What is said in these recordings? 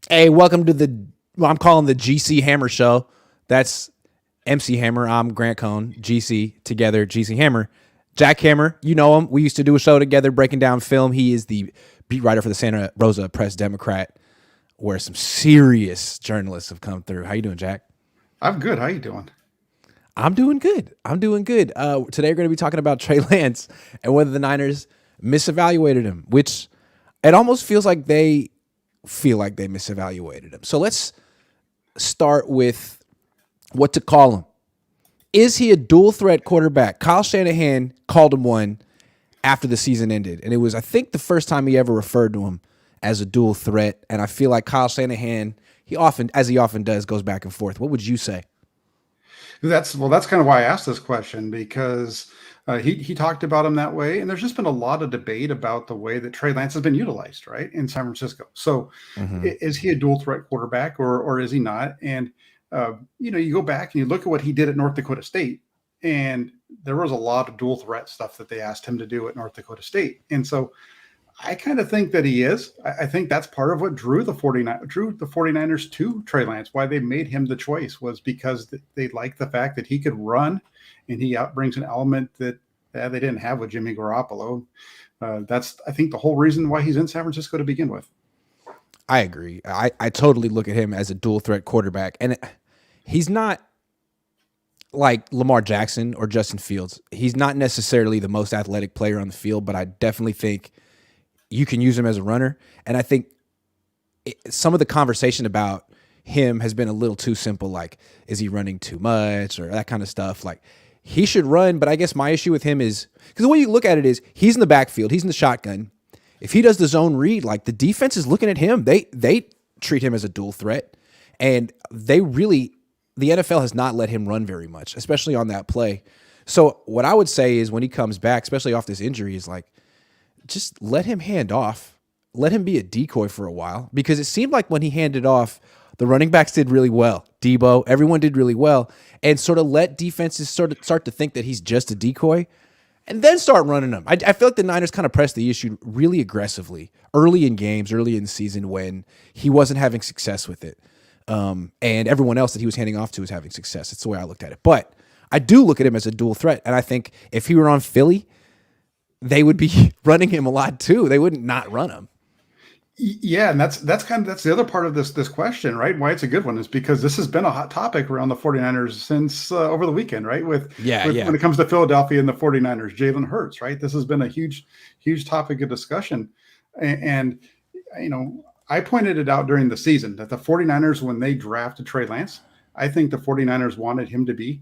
Hey, welcome to I'm calling the GC Hammer Show. That's MC Hammer. I'm Grant Cohn. GC together, GC Hammer. Jack Hammer, you know him. We used to do a show together breaking down film. He is the beat writer for the Santa Rosa Press Democrat, where some serious journalists have come through. How you doing, Jack? I'm good. How you doing? I'm doing good. I'm doing good. Today we're going to be talking about Trey Lance and whether the Niners misevaluated him, which it almost feels like they feel like they misevaluated him. So let's start with what to call him. Is he a dual threat quarterback? Kyle Shanahan called him one after the season ended, and it was, I think, the first time he ever referred to him as a dual threat. And I feel like Kyle Shanahan, as he often does, goes back and forth. What would you say? That's kind of why I asked this question, because he talked about him that way, and there's just been a lot of debate about the way that Trey Lance has been utilized, right, in San Francisco. So, is he a dual threat quarterback or is he not? And you go back and you look at what he did at North Dakota State, and there was a lot of dual threat stuff that they asked him to do at North Dakota State, and so I kind of think that he is. I think that's part of what drew the 49ers to Trey Lance. Why they made him the choice was because they liked the fact that he could run, and he brings an element that they didn't have with Jimmy Garoppolo. That's, I think, the whole reason why he's in San Francisco to begin with. I agree. I totally look at him as a dual threat quarterback, and he's not like Lamar Jackson or Justin Fields. He's not necessarily the most athletic player on the field, but I definitely think you can use him as a runner. And I think some of the conversation about him has been a little too simple. Like, is he running too much or that kind of stuff? Like, he should run. But I guess my issue with him is, because the way you look at it is he's in the backfield, he's in the shotgun. If he does the zone read, like, the defense is looking at him. They treat him as a dual threat. And the NFL has not let him run very much, especially on that play. So what I would say is when he comes back, especially off this injury, is like, just let him hand off. Let him be a decoy for a while, because it seemed like when he handed off, the running backs did really well. Debo, everyone did really well, and sort of let defenses sort of start to think that he's just a decoy and then start running them. I feel like the Niners kind of pressed the issue really aggressively early in games, early in the season when he wasn't having success with it. And everyone else that he was handing off to was having success. It's the way I looked at it. But I do look at him as a dual threat, and I think if he were on Philly, they would be running him a lot too. They wouldn't not run him. Yeah, and that's the other part of this question, right? Why it's a good one is because this has been a hot topic around the 49ers since over the weekend, right? When it comes to Philadelphia and the 49ers, Jalen Hurts, right? This has been a huge topic of discussion. And I pointed it out during the season that the 49ers, when they drafted Trey Lance, I think the 49ers wanted him to be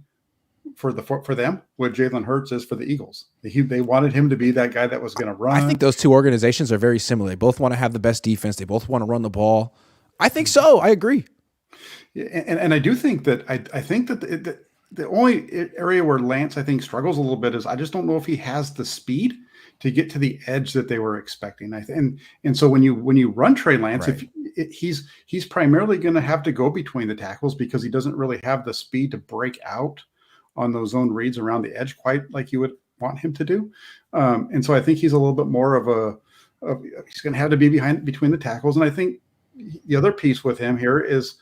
for them what Jalen Hurts is for the Eagles. They wanted him to be that guy that was going to run. I think those two organizations are very similar. They both want to have the best defense. They both want to run the ball. I think so. I agree. And I do think that I think that the only area where Lance, I think, struggles a little bit is I just don't know if he has the speed to get to the edge that they were expecting. And so when you run Trey Lance, right, he's primarily going to have to go between the tackles because he doesn't really have the speed to break out on those zone reads around the edge quite like you would want him to do. And so I think he's a little bit more he's going to have to be between the tackles. And I think the other piece with him here is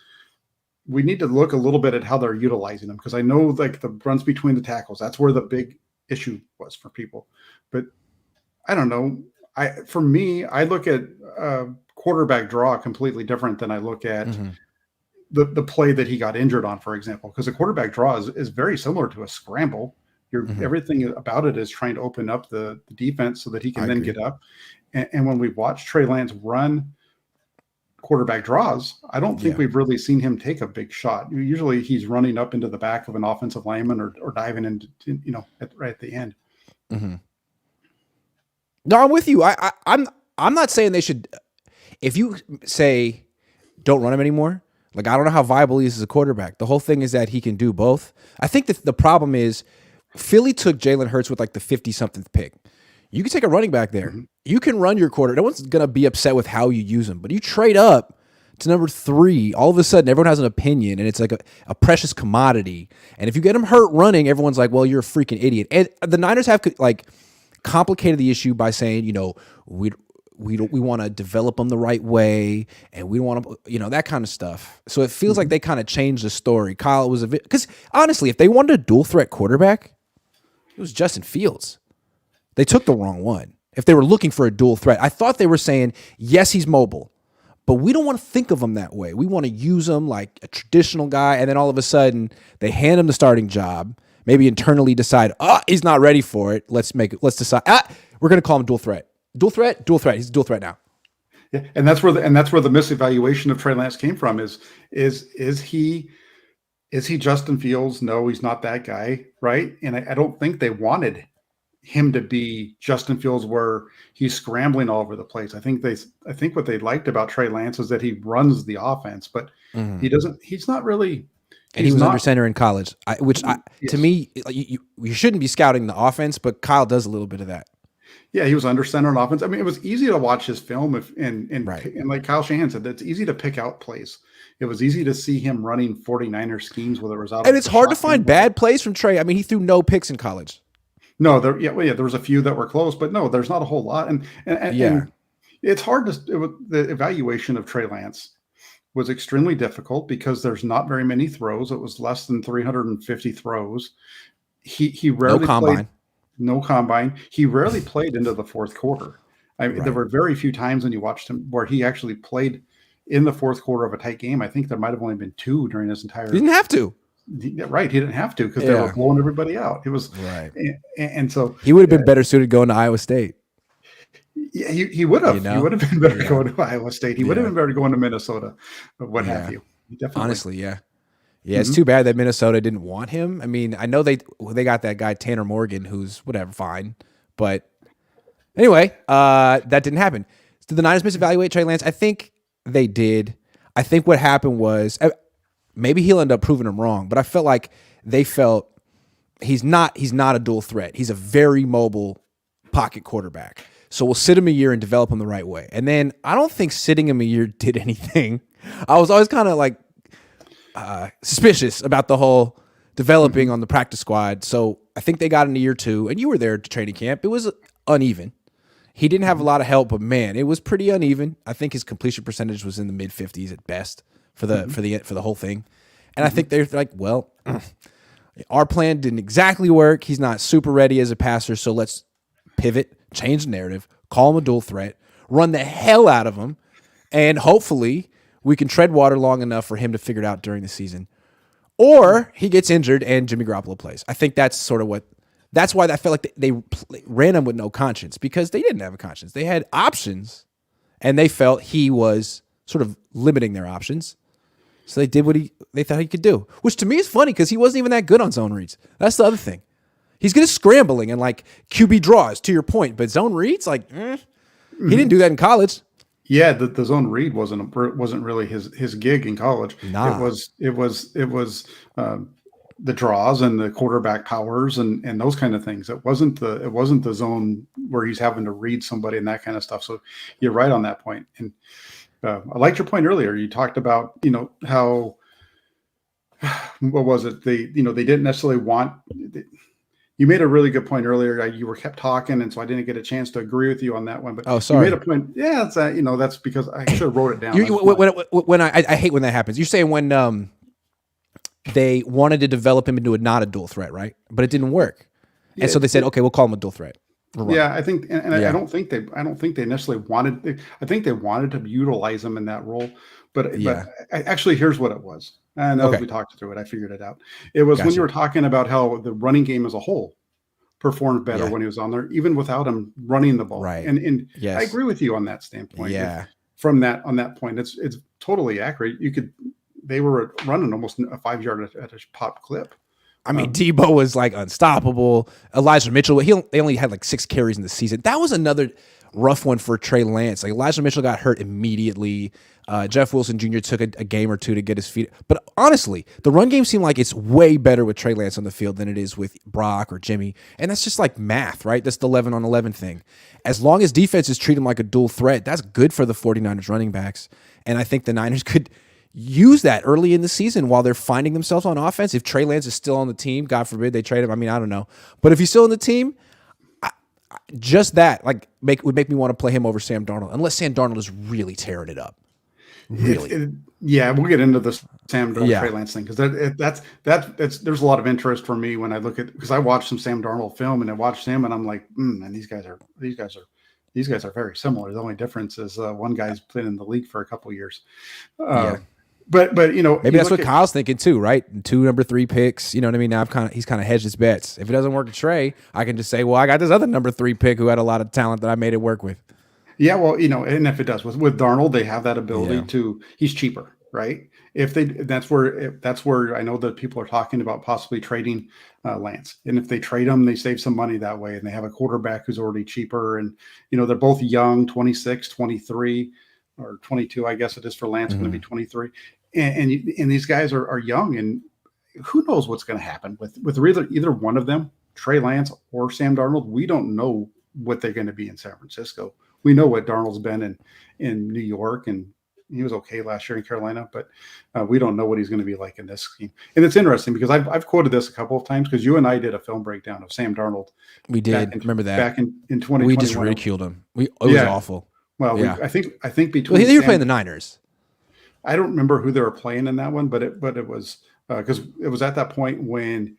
we need to look a little bit at how they're utilizing him, because I know like the runs between the tackles, that's where the big issue was for people. But I don't know. For me, I look at quarterback draw completely different than I look at the play that he got injured on, for example, because a quarterback draw is very similar to a scramble. Everything about it is trying to open up the defense so that he can then get up. And when we watch Trey Lance run quarterback draws, I don't think we've really seen him take a big shot. Usually he's running up into the back of an offensive lineman or diving into, right at the end. Mm-hmm. No, I'm with you. I'm not saying they should. If you say don't run him anymore, like, I don't know how viable he is as a quarterback. The whole thing is that he can do both. I think that the problem is Philly took Jalen Hurts with like the 50-something pick. You can take a running back there. Mm-hmm. You can run your quarter. No one's going to be upset with how you use him. But you trade up to number 3, all of a sudden everyone has an opinion, and it's like a precious commodity. And if you get him hurt running, everyone's like, well, you're a freaking idiot. And the Niners have like complicated the issue by saying, we we want to develop them the right way, and we want to, that kind of stuff. So it feels like they kind of changed the story. Kyle was because honestly, if they wanted a dual threat quarterback, it was Justin Fields. They took the wrong one. If they were looking for a dual threat, I thought they were saying, yes, he's mobile, but we don't want to think of him that way. We want to use him like a traditional guy, and then all of a sudden they hand him the starting job, maybe internally decide, he's not ready for it. Let's decide, we're going to call him dual threat. Dual threat. He's a dual threat now. Yeah, and that's where the misevaluation of Trey Lance came from. Is he Justin Fields? No, he's not that guy, right? And I don't think they wanted him to be Justin Fields, where he's scrambling all over the place. I think what they liked about Trey Lance is that he runs the offense, but he doesn't. He's not really. And he was under center in college, to me, you shouldn't be scouting the offense, but Kyle does a little bit of that. Yeah, he was under center on offense. I mean, it was easy to watch his film, and like Kyle Shanahan said, it's easy to pick out plays. It was easy to see him running 49er schemes, whether it was out. And it's hard to find bad plays from Trey. I mean, he threw no picks in college. No, there was a few that were close, but no, there's not a whole lot. And it's hard the evaluation of Trey Lance was extremely difficult because there's not very many throws. It was less than 350 throws. He rarely played. No combine. He rarely played into the fourth quarter. There were very few times when you watched him where he actually played in the fourth quarter of a tight game. I think there might have only been 2 during his entire. He didn't have to. Right, he didn't have to because they were blowing everybody out. It was right, and so he would have been better suited going to Iowa State. Yeah, he would have. He would have been better going to Iowa State. He would have been better going to Minnesota, what have you. Definitely. Honestly, yeah. It's too bad that Minnesota didn't want him. I mean, I know they got that guy Tanner Morgan, who's whatever, fine, but anyway, that didn't happen. Did the Niners misevaluate Trey Lance? I think they did. I think what happened was. Maybe he'll end up proving them wrong, but I felt like they felt he's not a dual threat. He's a very mobile pocket quarterback. So we'll sit him a year and develop him the right way. And then I don't think sitting him a year did anything. I was always kind of like suspicious about the whole developing on the practice squad. So I think they got in a year 2, and you were there to training camp. It was uneven. He didn't have a lot of help, but man, it was pretty uneven. I think his completion percentage was in the mid 50s at best. For the whole thing. And I think they're like, well, our plan didn't exactly work. He's not super ready as a passer, so let's pivot, change the narrative, call him a dual threat, run the hell out of him, and hopefully we can tread water long enough for him to figure it out during the season. Or he gets injured and Jimmy Garoppolo plays. I think that's sort of that's why I felt like they ran him with no conscience, because they didn't have a conscience. They had options, and they felt he was sort of limiting their options. So they did what they thought he could do, which to me is funny because he wasn't even that good on zone reads. That's the other thing. He's good at scrambling and like QB draws, to your point, but zone reads, he didn't do that in college. Yeah, the zone read wasn't really his gig in college. Nah. It was the draws and the quarterback powers and those kind of things. It wasn't the zone where he's having to read somebody and that kind of stuff. So you're right on that point. And I liked your point earlier. You talked about, how, what was it? They didn't necessarily want, you made a really good point earlier. You were kept talking. And so I didn't get a chance to agree with you on that one, but sorry. You made a point. Yeah. It's that's because I should have wrote it down. When I hate when that happens. You're saying when they wanted to develop him into not a dual threat, right? But it didn't work. And so they said, okay, we'll call him a dual threat. Yeah, I think, I don't think they necessarily wanted. I think they wanted to utilize him in that role, but actually, here's what it was. And as we talked through it, I figured it out. It was when you were talking about how the running game as a whole performed better when he was on there, even without him running the ball. Right. And yes. I agree with you on that standpoint. Yeah. On that point, it's totally accurate. They were running almost a 5-yard at a pop clip. I mean, Debo was like unstoppable. Elijah Mitchell, they only had like 6 carries in the season. That was another rough one for Trey Lance. Like Elijah Mitchell got hurt immediately. Jeff Wilson Jr. took a game or two to get his feet. But honestly, the run game seemed like it's way better with Trey Lance on the field than it is with Brock or Jimmy. And that's just like math, right? That's the 11-on-11 thing. As long as defenses treat him like a dual threat, that's good for the 49ers running backs. And I think the Niners could use that early in the season while they're finding themselves on offense. If Trey Lance is still on the team, God forbid they trade him. I mean, I don't know. But if he's still on the team, just that would make me want to play him over Sam Darnold, unless Sam Darnold is really tearing it up. Really, yeah, we'll get into the Sam Darnold Yeah. Trey Lance thing, because that's there's a lot of interest for me when I look at, because I watched some Sam Darnold film and I watched him and I'm like, and these guys are very similar. The only difference is one guy's been in the league for a couple of years. Yeah. But maybe that's what Kyle's thinking too, right? 2 number 3 picks. You know what I mean? Now he's kind of hedged his bets. If it doesn't work with Trey, I can just say, well, I got this other number 3 pick who had a lot of talent that I made it work with. Yeah, well, and if it does with Darnold, they have that ability to. He's cheaper, right? That's where I know that people are talking about possibly trading Lance, and if they trade him, they save some money that way, and they have a quarterback who's already cheaper, and they're both young, 26, 23, or 22, I guess it is for Lance, going to be 23, and these guys are young, and who knows what's going to happen with either one of them, Trey Lance or Sam Darnold. We don't know what they're going to be in San Francisco. We know what Darnold's been in New York, and he was okay last year in Carolina, but we don't know what he's going to be like in this scheme. And it's interesting because I've quoted this a couple of times, because you and I did a film breakdown of Sam Darnold. We did. Remember that back in 2021. We just ridiculed him. It was awful. Well, I think between they were playing the Niners. I don't remember who they were playing in that one, but it was because it was at that point when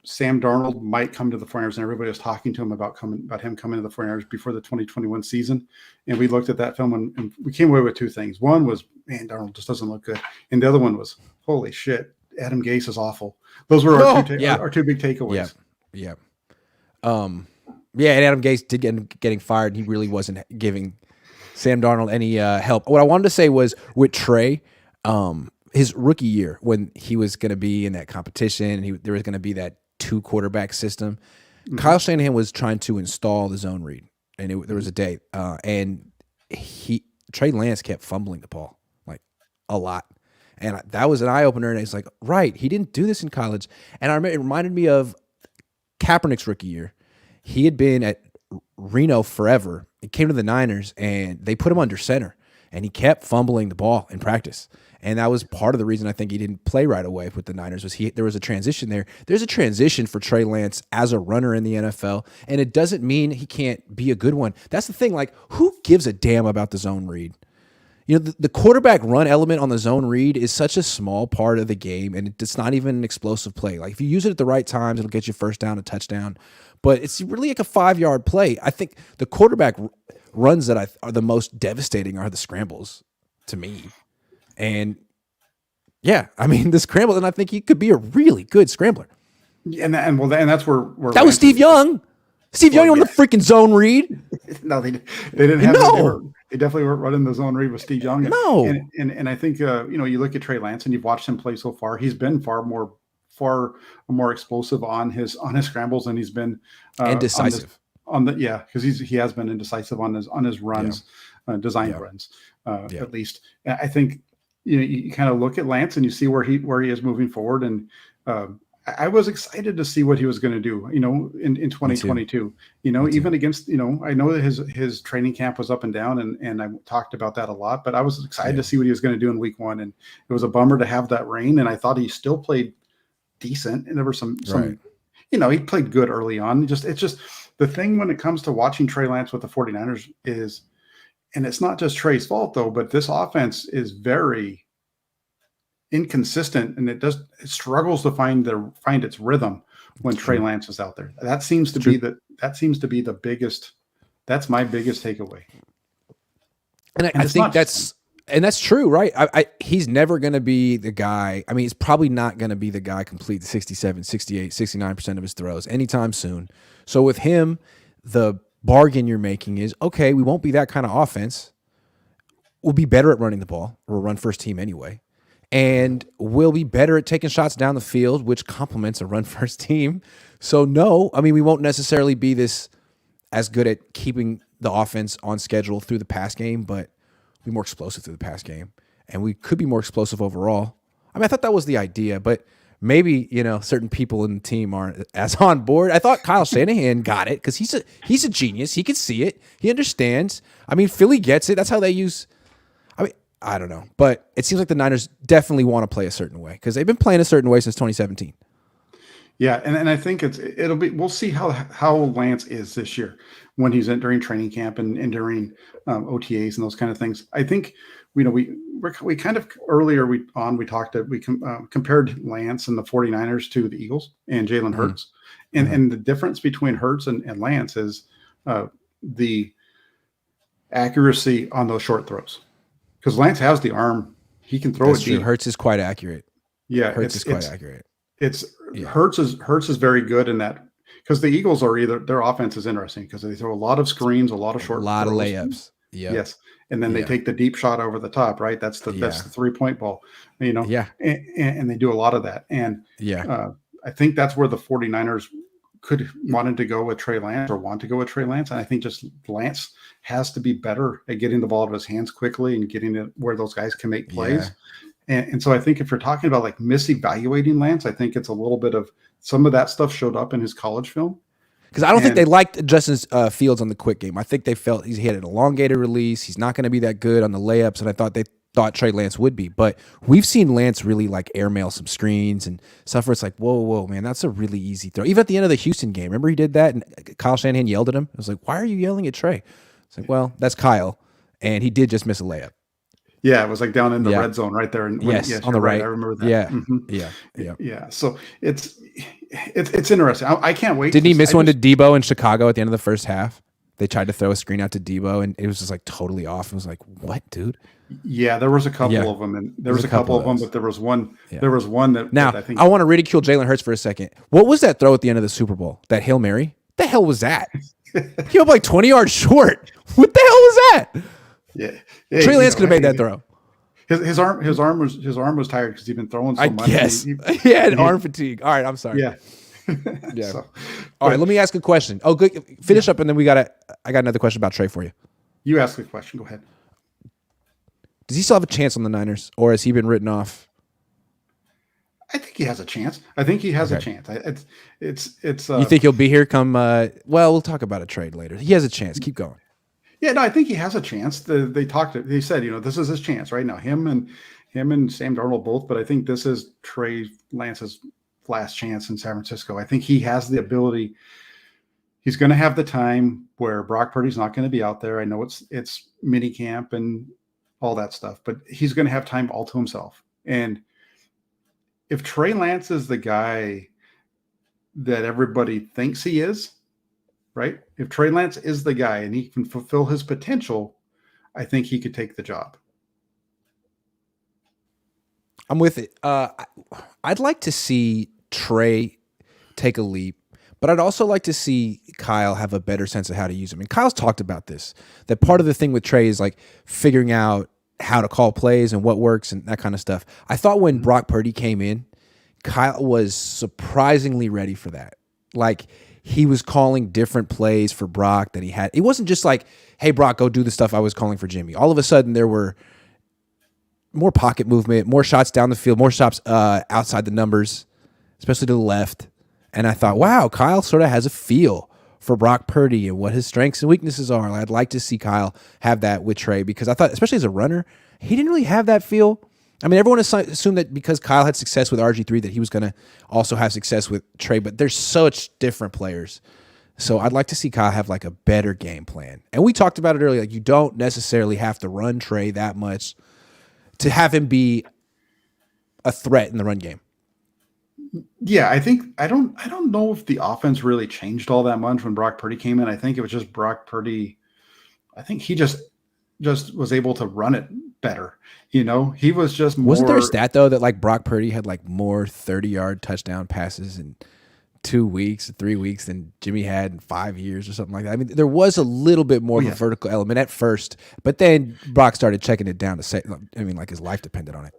Sam Darnold might come to the 49ers, and everybody was talking to him about him coming to the 49ers before the 2021 season. And we looked at that film and we came away with 2 things. One was, man, Darnold just doesn't look good. And the other one was, holy shit, Adam Gase is awful. Those were our 2 big takeaways. Yeah. And Adam Gase did getting fired. He really wasn't giving Sam Darnold any help. What I wanted to say was with Trey, his rookie year, when he was going to be in that competition, and there was going to be that 2 quarterback system. Kyle Shanahan was trying to install the zone read, and there was a day, and Trey Lance kept fumbling the ball like a lot, and that was an eye opener. And it's like, right, he didn't do this in college, and it reminded me of Kaepernick's rookie year. He had been at Reno forever. He came to the Niners, and they put him under center, and he kept fumbling the ball in practice. And that was part of the reason I think he didn't play right away with the Niners. There was a transition there. There's a transition for Trey Lance as a runner in the NFL, and it doesn't mean he can't be a good one. That's the thing. Like, who gives a damn about the zone read? The quarterback run element on the zone read is such a small part of the game, and it's not even an explosive play. Like, if you use it at the right times, it'll get you first down, a touchdown. But it's really like a 5-yard play. I think the quarterback runs that are the most devastating are the scrambles to me. And the scramble, and I think he could be a really good scrambler. And that's where that was Steve Young. Steve Young on the freaking zone read. No, they didn't have. They definitely weren't running the zone read with Steve Young. And I think you look at Trey Lance and you've watched him play so far. He's been far more explosive on his scrambles, and he's been indecisive because he has been indecisive on his runs, design runs at least. And I think you kind of look at Lance and you see where he is moving forward, and I was excited to see what he was going to do, in 2022, even against, I know that his training camp was up and down, and I talked about that a lot, but I was excited to see what he was going to do in week 1. And it was a bummer to have that rain. And I thought he still played decent. And there were some, he played good early on. It's just the thing when it comes to watching Trey Lance with the 49ers is, and it's not just Trey's fault though, but this offense is very inconsistent, and it struggles to find its rhythm when Trey Lance is out there. That seems to be the biggest. That's my biggest takeaway. And I think that's true, right? He's never going to be the guy. I mean, he's probably not going to be the guy complete the 67, 68, 69% of his throws anytime soon. So with him, the bargain you're making is, okay, we won't be that kind of offense. We'll be better at running the ball. We're a run first team anyway. And we'll be better at taking shots down the field, which complements a run first team. So no, I mean, we won't necessarily be this as good at keeping the offense on schedule through the pass game, but we'll be more explosive through the pass game. And we could be more explosive overall. I mean, I thought that was the idea, but maybe, certain people in the team aren't as on board. I thought Kyle Shanahan got it because he's a genius. He can see it. He understands. I mean, Philly gets it. That's how they use. I mean, I don't know, but it seems like the Niners definitely want to play a certain way because they've been playing a certain way since 2017. Yeah, and I think it'll be we'll see how Lance is this year when he's in during training camp and during OTAs and those kind of things. I think we kind of earlier we talked compared Lance and the 49ers to the Eagles and Jalen Mhm. Hurts, and the difference between Hurts and Lance is the accuracy on those short throws, because Lance has the arm, he can throw That's it true. deep. Hurts is quite accurate. Yeah, Hurts is quite accurate. it's Yeah. Hurts is very good in that, because the Eagles are either their offense is interesting because they throw a lot of screens, a lot of A short lot of throws. layups. Yep. Yes, and then they Yeah. take the deep shot over the top. Right, that's Yeah. the 3-point ball. Yeah. And they do a lot of that. And Yeah. I think that's where the 49ers could wanted to go with Trey Lance or want to go with Trey Lance. And I think just Lance has to be better at getting the ball out of his hands quickly and getting it where those guys can make Yeah. plays. And so I think if you're talking about like misevaluating Lance, I think it's a little bit of some of that stuff showed up in his college film. Because I don't think And they liked Justin Fields on the quick game. I think they felt he had an elongated release. He's not going to be that good on the layups, and I thought they thought Trey Lance would be. But we've seen Lance really like airmail some screens and stuff where it's like, whoa, man, that's a really easy throw. Even at the end of the Houston game, remember he did that, and Kyle Shanahan yelled at him. I was like, why are you yelling at Trey? It's like, well, that's Kyle, and he did just miss a layup. yeah, it was like down in the Yeah. red zone right there. And Yes, on the you're right. right. I remember that. Yeah. Mhm. Yeah. Yeah. Yeah. So it's interesting. I can't wait. Didn't he miss one to Debo in Chicago at the end of the first half? They tried to throw a screen out to Debo, and it was just like totally off. It was like, what, dude? Yeah, there was a couple Yeah. of them, and there There's was a a couple couple of them, of those. but there was one. Yeah. There was one that Now, I think I want to ridicule Jalen Hurts for a second. What was that throw at the end of the Super Bowl? That Hail Mary? What the hell was that? He was like 20 yards short. What the hell was that? yeah. Trey Lance could have made that throw. His arm was tired because he'd been throwing so I much. guess. He had arm fatigue. All right, I'm sorry. Yeah. Yeah. So, All right, let me ask a question. Oh, good. Finish up, and then I got another question about Trey for you. you ask the question. Go ahead. Does he still have a chance on the Niners, or has he been written off? I think he has a chance. I think he has a Okay. chance. It's. You think he'll be here come? Well, we'll talk about a trade later. He has a chance. Keep going. Yeah, no, I think he has a chance. They said, this is his chance right now. Him and Sam Darnold both, but I think this is Trey Lance's last chance in San Francisco. I think he has the ability. He's going to have the time where Brock Purdy's not going to be out there. I know it's mini camp and all that stuff, but he's going to have time all to himself. And if Trey Lance is the guy that everybody thinks he is, right? If Trey Lance is the guy and he can fulfill his potential, I think he could take the job. I'm with it. I'd like to see Trey take a leap, but I'd also like to see Kyle have a better sense of how to use him. And Kyle's talked about this, that part of the thing with Trey is like figuring out how to call plays and what works and that kind of stuff. I thought when Brock Purdy came in, Kyle was surprisingly ready for that. Like he was calling different plays for Brock that he had. It wasn't just like, hey, Brock, go do the stuff I was calling for Jimmy. All of a sudden there were more pocket movement, more shots down the field, more shots outside the numbers, especially to the left. And I thought, wow, Kyle sort of has a feel for Brock Purdy and what his strengths and weaknesses are. I'd like to see Kyle have that with Trey because I thought, especially as a runner, he didn't really have that feel. I mean, everyone assumed that because Kyle had success with RG3 that he was going to also have success with Trey, but they're such different players. So I'd like to see Kyle have like a better game plan. And we talked about it earlier. Like you don't necessarily have to run Trey that much to have him be a threat in the run game. Yeah, I don't know if the offense really changed all that much when Brock Purdy came in. I think it was just Brock Purdy. I think he just was able to run it better. He was just more. Wasn't there a stat though that like Brock Purdy had like more 30-yard touchdown passes in 2 weeks, 3 weeks than Jimmy had in 5 years or something like that? I mean, there was a little bit more of a vertical element at first, but then Brock started checking it down to say, I mean, like his life depended on it.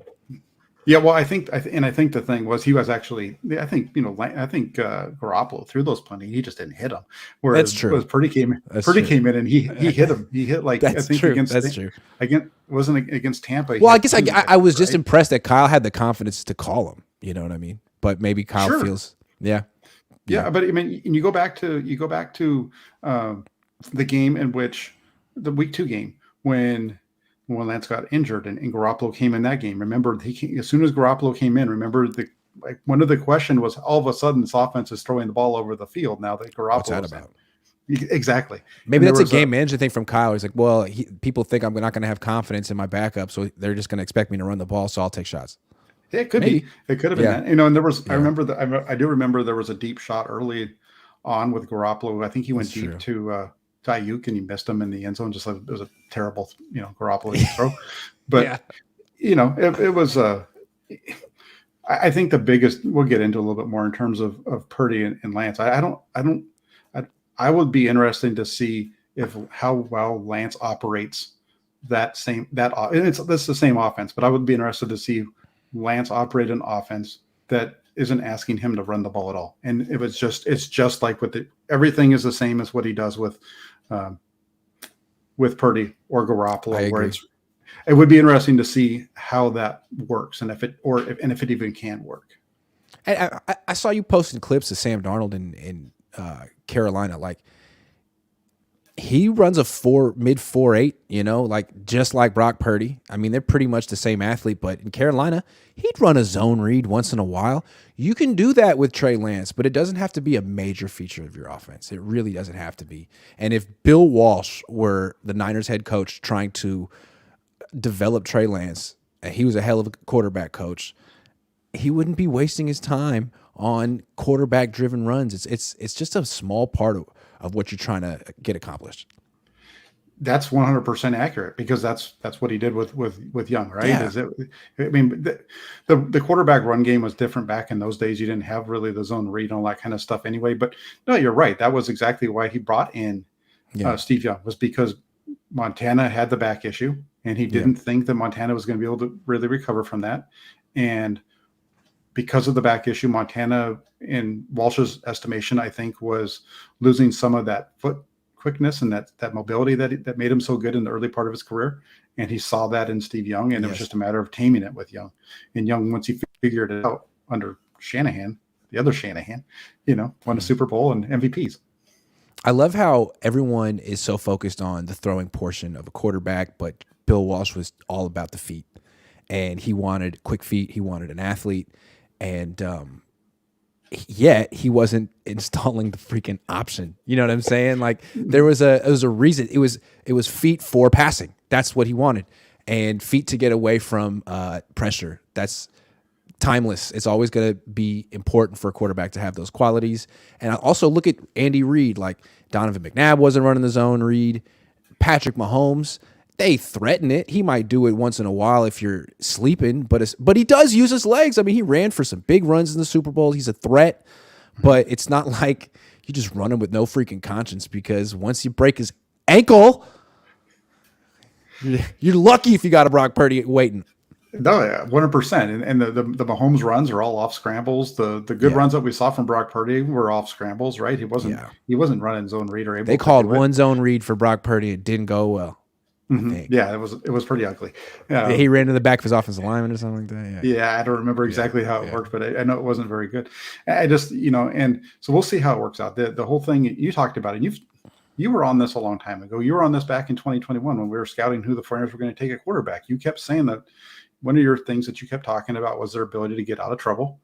Yeah, well, I think the thing was he was actually, I think Garoppolo threw those plenty. He just didn't hit them. Whereas, That's true. Whereas Purdy came in and he hit him. He hit like That's I think true. against That's true. Wasn't against Tampa. Well, I guess I was just impressed that Kyle had the confidence to call him. You know what I mean? But maybe Kyle feels, yeah. But I mean, and you go back to the game in which the week 2 game when Lance got injured and Garoppolo came in that game. Remember, as soon as Garoppolo came in, remember like one of the question was all of a sudden this offense is throwing the ball over the field now that What's that Garoppolo's in. about? Exactly. Maybe that's a game management thing from Kyle. He's like, well, people think I'm not going to have confidence in my backup, so they're just going to expect me to run the ball, so I'll take shots. It could be. It could have been that. And there was, I remember that. I do remember there was a deep shot early on with Garoppolo. I think he went deep to Ayuk and he missed him in the end zone. Just like it was a terrible, Garoppolo throw. But it was I think the biggest. We'll get into a little bit more in terms of Purdy and Lance. I would be interested to see how well Lance operates that's the same offense, but I would be interested to see Lance operate an offense that isn't asking him to run the ball at all. And it's just like everything is the same as what he does with Purdy or Garoppolo, it would be interesting to see how that works and if it even can work. And I saw you posting clips of Sam Darnold in Carolina. Like, he runs a mid 4.8, like just like Brock Purdy. I mean, they're pretty much the same athlete, but in Carolina, he'd run a zone read once in a while. You can do that with Trey Lance, but it doesn't have to be a major feature of your offense. It really doesn't have to be. And if Bill Walsh were the Niners head coach trying to develop Trey Lance, and he was a hell of a quarterback coach, he wouldn't be wasting his time on quarterback-driven runs. It's just a small part of what you're trying to get accomplished. That's 100% accurate because that's what he did with Young, right? Yeah. The quarterback run game was different back in those days. You didn't have really the zone read and all that kind of stuff anyway. But no, you're right. That was exactly why he brought in Steve Young, was because Montana had the back issue, and he didn't think that Montana was going to be able to really recover from that. And because of the back issue, Montana, in Walsh's estimation, I think, was losing some of that foot quickness and that mobility that made him so good in the early part of his career. And he saw that in Steve Young, and it was just a matter of taming it with Young. And Young, once he figured it out under Shanahan, the other Shanahan, won a Super Bowl and MVPs. I love how everyone is so focused on the throwing portion of a quarterback, but Bill Walsh was all about the feet. And he wanted quick feet. He wanted an athlete. And yet he wasn't installing the freaking option. You know what I'm saying? Like, there was a reason. It was feet for passing. That's what he wanted, and feet to get away from pressure. That's timeless. It's always going to be important for a quarterback to have those qualities. And I also look at Andy Reid. Like, Donovan McNabb wasn't running the zone read. Patrick Mahomes, they threaten it. He might do it once in a while if you're sleeping, but he does use his legs. I mean, he ran for some big runs in the Super Bowl. He's a threat, but it's not like you just run him with no freaking conscience, because once you break his ankle, you're lucky if you got a Brock Purdy waiting. No, yeah, 100%. And the Mahomes runs are all off scrambles. The good runs that we saw from Brock Purdy were off scrambles, right? He wasn't running zone read or able. They called one zone read for Brock Purdy. It didn't go well. Mm-hmm. Yeah, it was pretty ugly. He ran to the back of his offensive lineman or something like that. Yeah, I don't remember exactly how it worked, but I know it wasn't very good. I just, and so we'll see how it works out. The whole thing you talked about, and you were on this a long time ago. You were on this back in 2021 when we were scouting who the 49ers were going to take a quarterback. You kept saying that one of your things that you kept talking about was their ability to get out of trouble.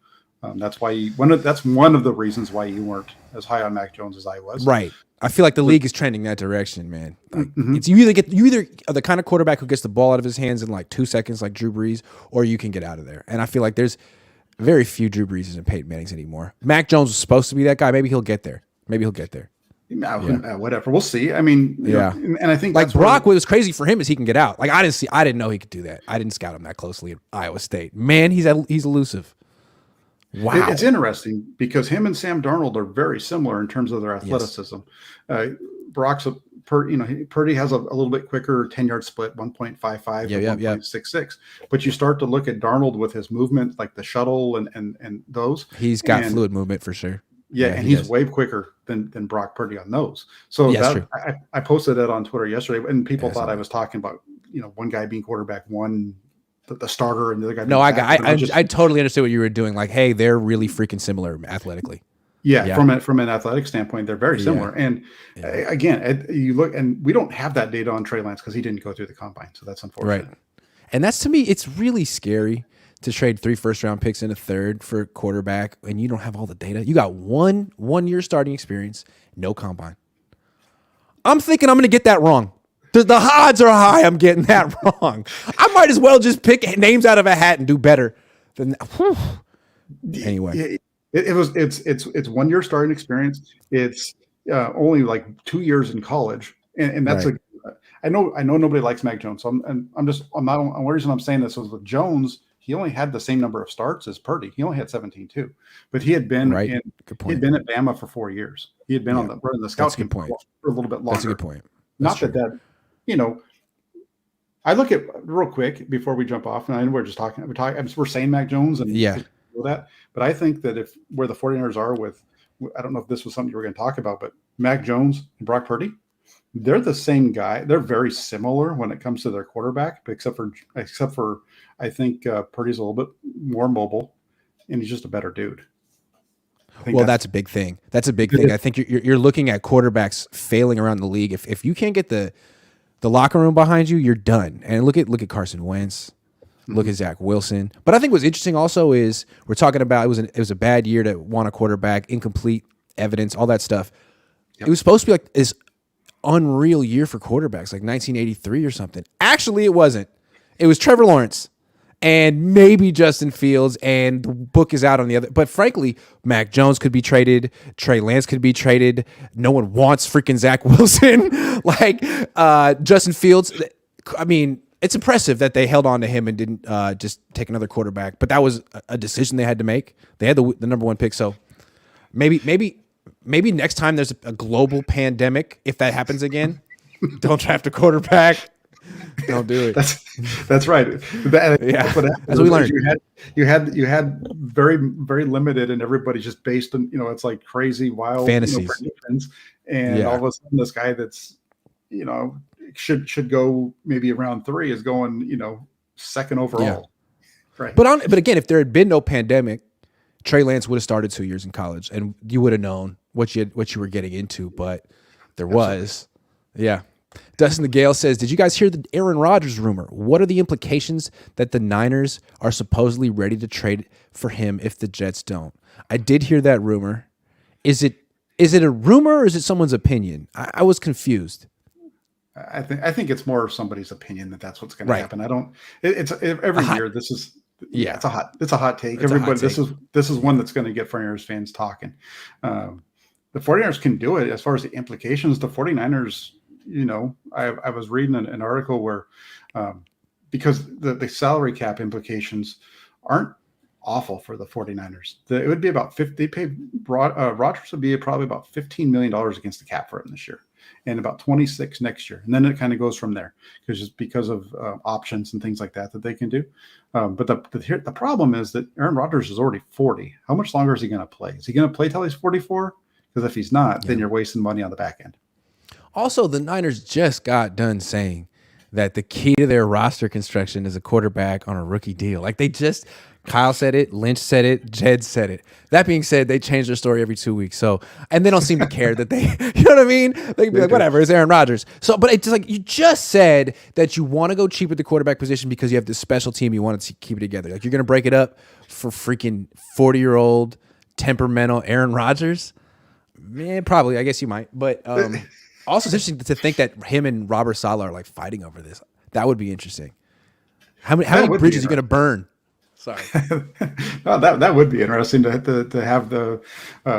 That's why that's one of the reasons why you weren't as high on Mac Jones as I was. Right. I feel like the league is trending that direction, man. Like, it's you either are the kind of quarterback who gets the ball out of his hands in like 2 seconds, like Drew Brees, or you can get out of there. And I feel like there's very few Drew Breeses and Peyton Mannings anymore. Mac Jones was supposed to be that guy. Maybe he'll get there. Whatever. We'll see. I mean, and I think like Brock, what was crazy for him is he can get out. Like, I didn't know he could do that. I didn't scout him that closely at Iowa State. Man, he's elusive. Wow. It's interesting because him and Sam Darnold are very similar in terms of their athleticism. Brock's Purdy has a little bit quicker 10-yard split, 1.55 to 1.66. But you start to look at Darnold with his movement, like the shuttle and those. He's got fluid movement for sure. Yeah, and he's way quicker than Brock Purdy on those. So I posted that on Twitter yesterday, and people thought I was talking about one guy being quarterback one, the starter, and the other guy. No, I totally understood what you were doing. Like, hey, they're really freaking similar athletically. Yeah. From an athletic standpoint, they're very similar. And again, you look, and we don't have that data on Trey Lance because he didn't go through the combine, so that's unfortunate. Right. And that's, to me, it's really scary. to trade 3 first-round picks and a third for a quarterback, and you don't have all the data. You got one year starting experience, no combine. I'm thinking I'm going to get that wrong. The odds are high I'm getting that wrong. I might as well just pick names out of a hat and do better than that. Whew. Anyway. It's 1 year starting experience. It's only like 2 years in college. And that's Right. I know nobody likes Mac Jones. So I'm not, the reason I'm saying this was with Jones, he only had the same number of starts as Purdy. He only had 17 too, but he had been Right. he'd been at Bama for 4 years. He had been on the scout team for a little bit longer. That's a good point. Not that, I look at real quick before we jump off, and I know we're saying Mac Jones and that, but I think that if where the 49ers are with, I don't know if this was something you were going to talk about, but Mac Jones and Brock Purdy, they're the same guy. They're very similar when it comes to their quarterback, but except for I think Purdy's a little bit more mobile, and he's just a better dude. Well, that's a big thing. That's a big thing. I think you're looking at quarterbacks failing around the league. If you can't get the locker room behind you, you're done. And look at Carson Wentz. Look at Zach Wilson. But I think what's interesting also is we're talking about it was a bad year to want a quarterback, incomplete evidence, all that stuff. Yep. It was supposed to be like this unreal year for quarterbacks, like 1983 or something. Actually, it wasn't. It was Trevor Lawrence and maybe Justin Fields, and the book is out on the other. But frankly, Mac Jones could be traded. Trey Lance could be traded. No one wants freaking Zach Wilson. Like Justin Fields, I mean, it's impressive that they held on to him and didn't just take another quarterback. But that was a decision they had to make. They had the number 1 pick, so maybe next time there's a global pandemic, if that happens again, don't draft a quarterback. Don't do it. That's right. That's what we learned. You had very, very limited, and everybody's just based on, it's like crazy wild fantasies, predictions, and all of a sudden this guy that's should go maybe around 3 is going second overall. Yeah. Right. But again, if there had been no pandemic, Trey Lance would have started 2 years in college, and you would have known what you were getting into. But there was, Dustin the Gale says, "Did you guys hear the Aaron Rodgers rumor? What are the implications that the Niners are supposedly ready to trade for him if the Jets don't?" I did hear that rumor. Is it a rumor or is it someone's opinion? I was confused. I think it's more somebody's opinion that's what's going to happen. It's every year. This is. Yeah, it's a hot take. Everybody, this is one that's going to get 49ers fans talking. The 49ers can do it. As far as the implications, the 49ers, I was reading an article where because the salary cap implications aren't awful for the 49ers. It would be about 50. They pay Rodgers would be probably about $15 million against the cap for him this year, and about 26 next year, and then it kind of goes from there because of options and things like that they can do. But the problem is that Aaron Rodgers is already 40. How much longer is he going to play? Is he going to play till he's 44? Because if he's not, then you're wasting money on the back end. Also, the Niners just got done saying that the key to their roster construction is a quarterback on a rookie deal. Like Kyle said it, Lynch said it, Jed said it. That being said, they change their story every 2 weeks. So, and they don't seem to care that you know what I mean? They can be like, whatever, it's Aaron Rodgers. So, but it's like, you just said that you want to go cheap at the quarterback position because you have this special team, you want to keep it together. Like, you're going to break it up for freaking 40-year-old temperamental Aaron Rodgers? Man, probably. I guess you might. But also, it's interesting to think that him and Robert Saleh are like fighting over this. That would be interesting. How many bridges are you going to burn? Sorry. No, that would be interesting to have the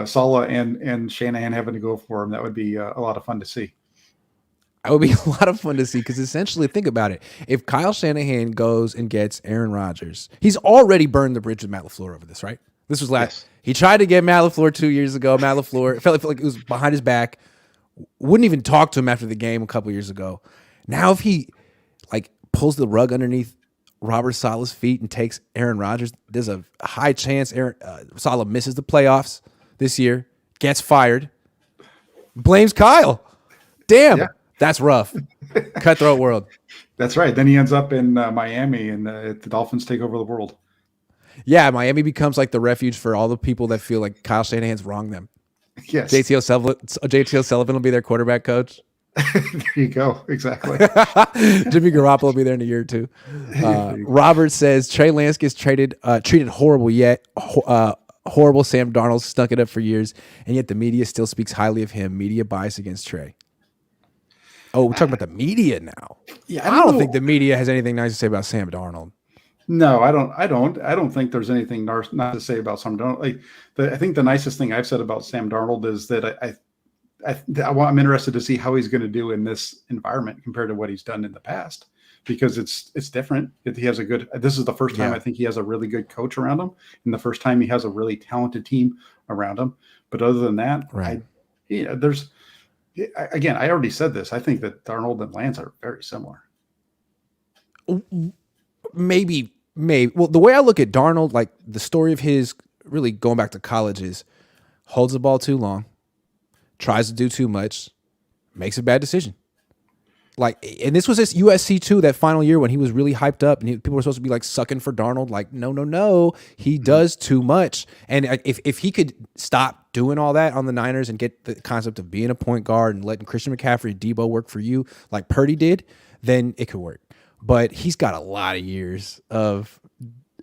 Saleh and Shanahan having to go for him. That would be a lot of fun to see. It would be a lot of fun to see because essentially, think about it. If Kyle Shanahan goes and gets Aaron Rodgers, he's already burned the bridge with Matt LaFleur over this, right? This was last. Yes. He tried to get Matt LaFleur 2 years ago. Matt LaFleur felt like it was behind his back. Wouldn't even talk to him after the game a couple years ago. Now, if he pulls the rug underneath Robert Saleh's feet and takes Aaron Rodgers, there's a high chance Saleh misses the playoffs this year, gets fired, blames Kyle. Damn, that's rough. Cutthroat world. That's right. Then he ends up in Miami, and the Dolphins take over the world. Yeah, Miami becomes like the refuge for all the people that feel like Kyle Shanahan's wronged them. Yes. JT O'Sullivan will be their quarterback coach. There you go. Exactly. Jimmy Garoppolo will be there in a year or two. Robert says Trey Lance gets treated horrible yet. Horrible. Sam Darnold stunk it up for years, and yet the media still speaks highly of him. Media bias against Trey. Oh, we're talking about the media now. Yeah, I don't think the media has anything nice to say about Sam Darnold. No, I don't think there's anything not to say about Sam Darnold. I think the nicest thing I've said about Sam Darnold is that I'm interested to see how he's going to do in this environment compared to what he's done in the past, because it's different. He has this is the first time I think he has a really good coach around him, and the first time he has a really talented team around him. But other than that, right. Again, I already said this. I think that Darnold and Lance are very similar. Maybe. Well, the way I look at Darnold, like the story of his really going back to college is holds the ball too long, tries to do too much, makes a bad decision. And this was his USC too, that final year when he was really hyped up and people were supposed to be like sucking for Darnold. Like, no, he does too much. And if he could stop doing all that on the Niners and get the concept of being a point guard and letting Christian McCaffrey and Debo work for you like Purdy did, then it could work. But he's got a lot of years of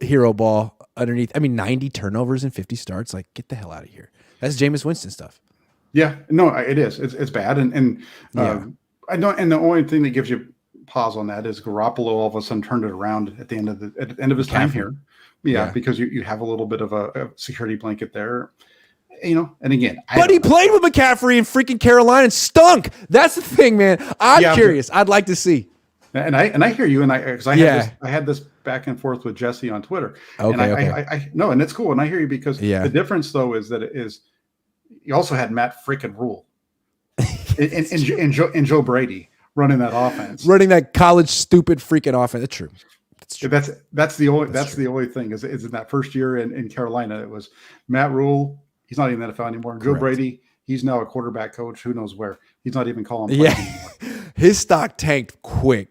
hero ball underneath. I mean, 90 turnovers and 50 starts. Like, get the hell out of here. That's Jameis Winston stuff. Yeah, no, it is. It's bad. I know. And the only thing that gives you pause on that is Garoppolo all of a sudden turned it around at the end of his time here. Yeah, because you have a little bit of a security blanket there. And again, but he played with McCaffrey in freaking Carolina and stunk. That's the thing, man. I'm curious. I'd like to see. And I hear you, because I had this back and forth with Jesse on Twitter. Okay, and it's cool, and I hear you because the difference though is that you also had Matt freaking Rule and Joe Brady running that offense, running that college stupid freaking offense. It's true. That's the only thing is in that first year in Carolina, it was Matt Rule. He's not even in the NFL anymore. Joe Brady. He's now a quarterback coach. Who knows where? He's not even calling plays anymore. His stock tanked quick.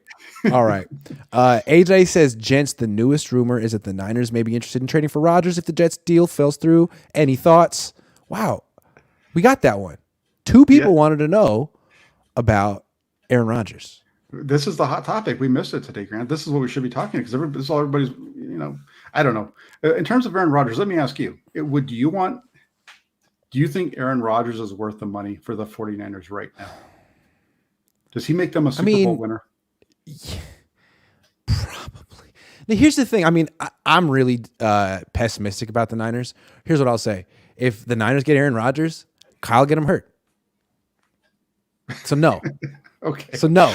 All right. AJ says, gents, the newest rumor is that the Niners may be interested in trading for Rodgers if the Jets deal falls through. Any thoughts? Wow. We got that one. 2 people wanted to know about Aaron Rodgers. This is the hot topic. We missed it today, Grant. This is what we should be talking because this is all everybody's, I don't know. In terms of Aaron Rodgers, let me ask you, do you think Aaron Rodgers is worth the money for the 49ers right now? Does he make them a Super Bowl winner? Yeah, probably. Now, here's the thing. I mean, I'm really pessimistic about the Niners. Here's what I'll say. If the Niners get Aaron Rodgers, Kyle get him hurt. So no. Okay. So no.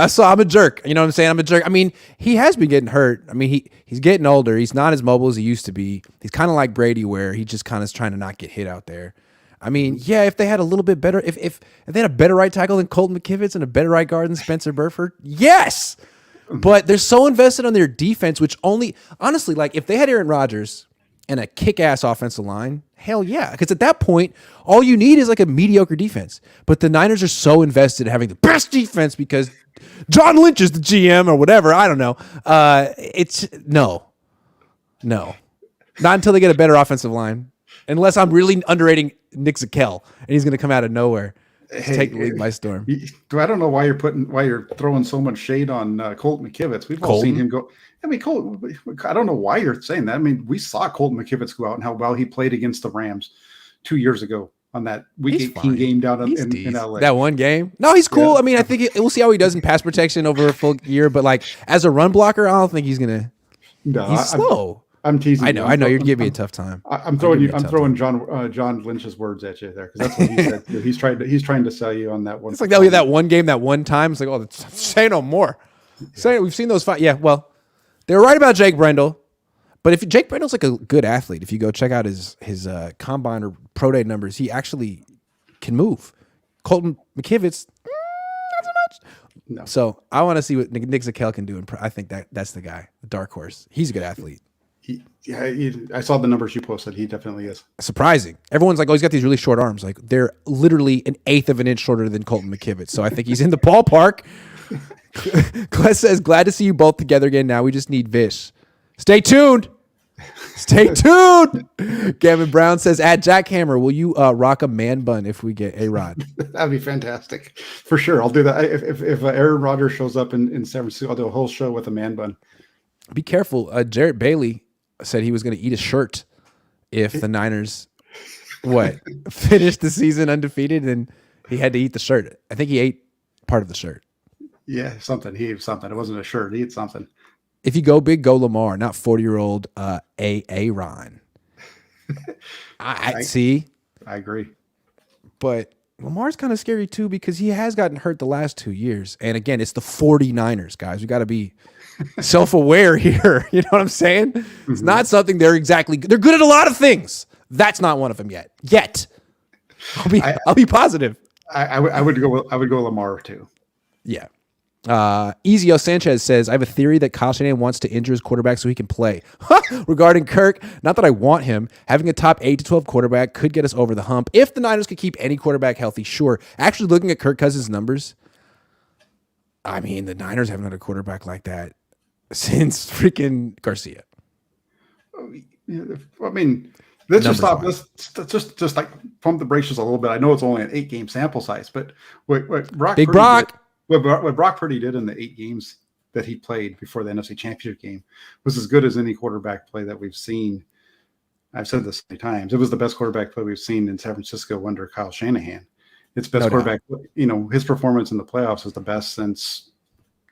So I'm a jerk. You know what I'm saying? I'm a jerk. I mean, he has been getting hurt. I mean, he's getting older. He's not as mobile as he used to be. He's kind of like Brady where he just kind of is trying to not get hit out there. I mean, yeah, if they had a little bit better, if they had a better right tackle than Colton McKivitz and a better right guard than Spencer Burford, yes. But they're so invested on their defense, which honestly, like if they had Aaron Rodgers and a kick-ass offensive line, hell yeah. Because at that point, all you need is like a mediocre defense. But the Niners are so invested in having the best defense because John Lynch is the GM or whatever. I don't know. It's no. Not until they get a better offensive line. Unless I'm really underrating Nick Zakelj and he's going to come out of nowhere to take the league by storm. I don't know why you're throwing so much shade on Colton McKivitz. We've all seen him go. I mean, I don't know why you're saying that. I mean, we saw Colton McKivitz go out and how well he played against the Rams 2 years ago on that Week 18 game down in LA. That one game? No, he's cool. Yeah. I mean, I think we'll see how he does in pass protection over a full year. But like as a run blocker, I don't think he's going to. No, he's slow. I'm teasing. I know. You're giving me a tough time. I'm throwing John Lynch's words at you there because that's what he said. He's trying to sell you on that one. It's like that one game, that one time. It's like, say no more. Say we've seen those fight. Yeah, well, they're right about Jake Brendel, but if Jake Brendel's like a good athlete, if you go check out his combine or pro day numbers, he actually can move. Colton McKivitz, not so much. No. So I want to see what Nick Zakelj can do, and I think that's the guy, the dark horse. He's a good athlete. I saw the numbers you posted. He definitely is. Surprising. Everyone's like, oh, he's got these really short arms. Like they're literally an eighth of an inch shorter than Colton McKivitz. So I think he's in the ballpark. Clay says, glad to see you both together again. Now we just need Vish. Stay tuned. Stay tuned. Gavin Brown says, at Jack Hammer, will you rock a man bun if we get A-Rod? That'd be fantastic. For sure. I'll do that. If Aaron Rodgers shows up in San Francisco, I'll do a whole show with a man bun. Be careful. Jarrett Bailey said he was going to eat a shirt if the Niners finished the season undefeated, and he had to eat the shirt. I think he ate part of the shirt. Yeah, something. He ate something. It wasn't a shirt. He ate something. If you go big, go Lamar, not 40-year-old Aaron. I see. I agree. But Lamar's kind of scary too because he has gotten hurt the last 2 years. And again, it's the 49ers, guys. We got to be self-aware here. You know what I'm saying? Mm-hmm. It's not something they're good at a lot of things. That's not one of them yet. I'll be positive. I would go Lamar too. Yeah. Ezio Sanchez says, I have a theory that Kyle Shanahan wants to injure his quarterback so he can play. Regarding Kirk, not that I want him. Having a top 8 to 12 quarterback could get us over the hump. If the Niners could keep any quarterback healthy, sure. Actually, looking at Kirk Cousins' numbers, I mean, the Niners haven't had a quarterback like that since freaking Garcia. I mean, let's just stop. Let's just like pump the brakes just a little bit. I know it's only an 8-game sample size, but what Brock Purdy did in the 8 games that he played before the NFC Championship game was as good as any quarterback play that we've seen. I've said this many times. It was the best quarterback play we've seen in San Francisco under Kyle Shanahan. It's best quarterback. His performance in the playoffs is the best since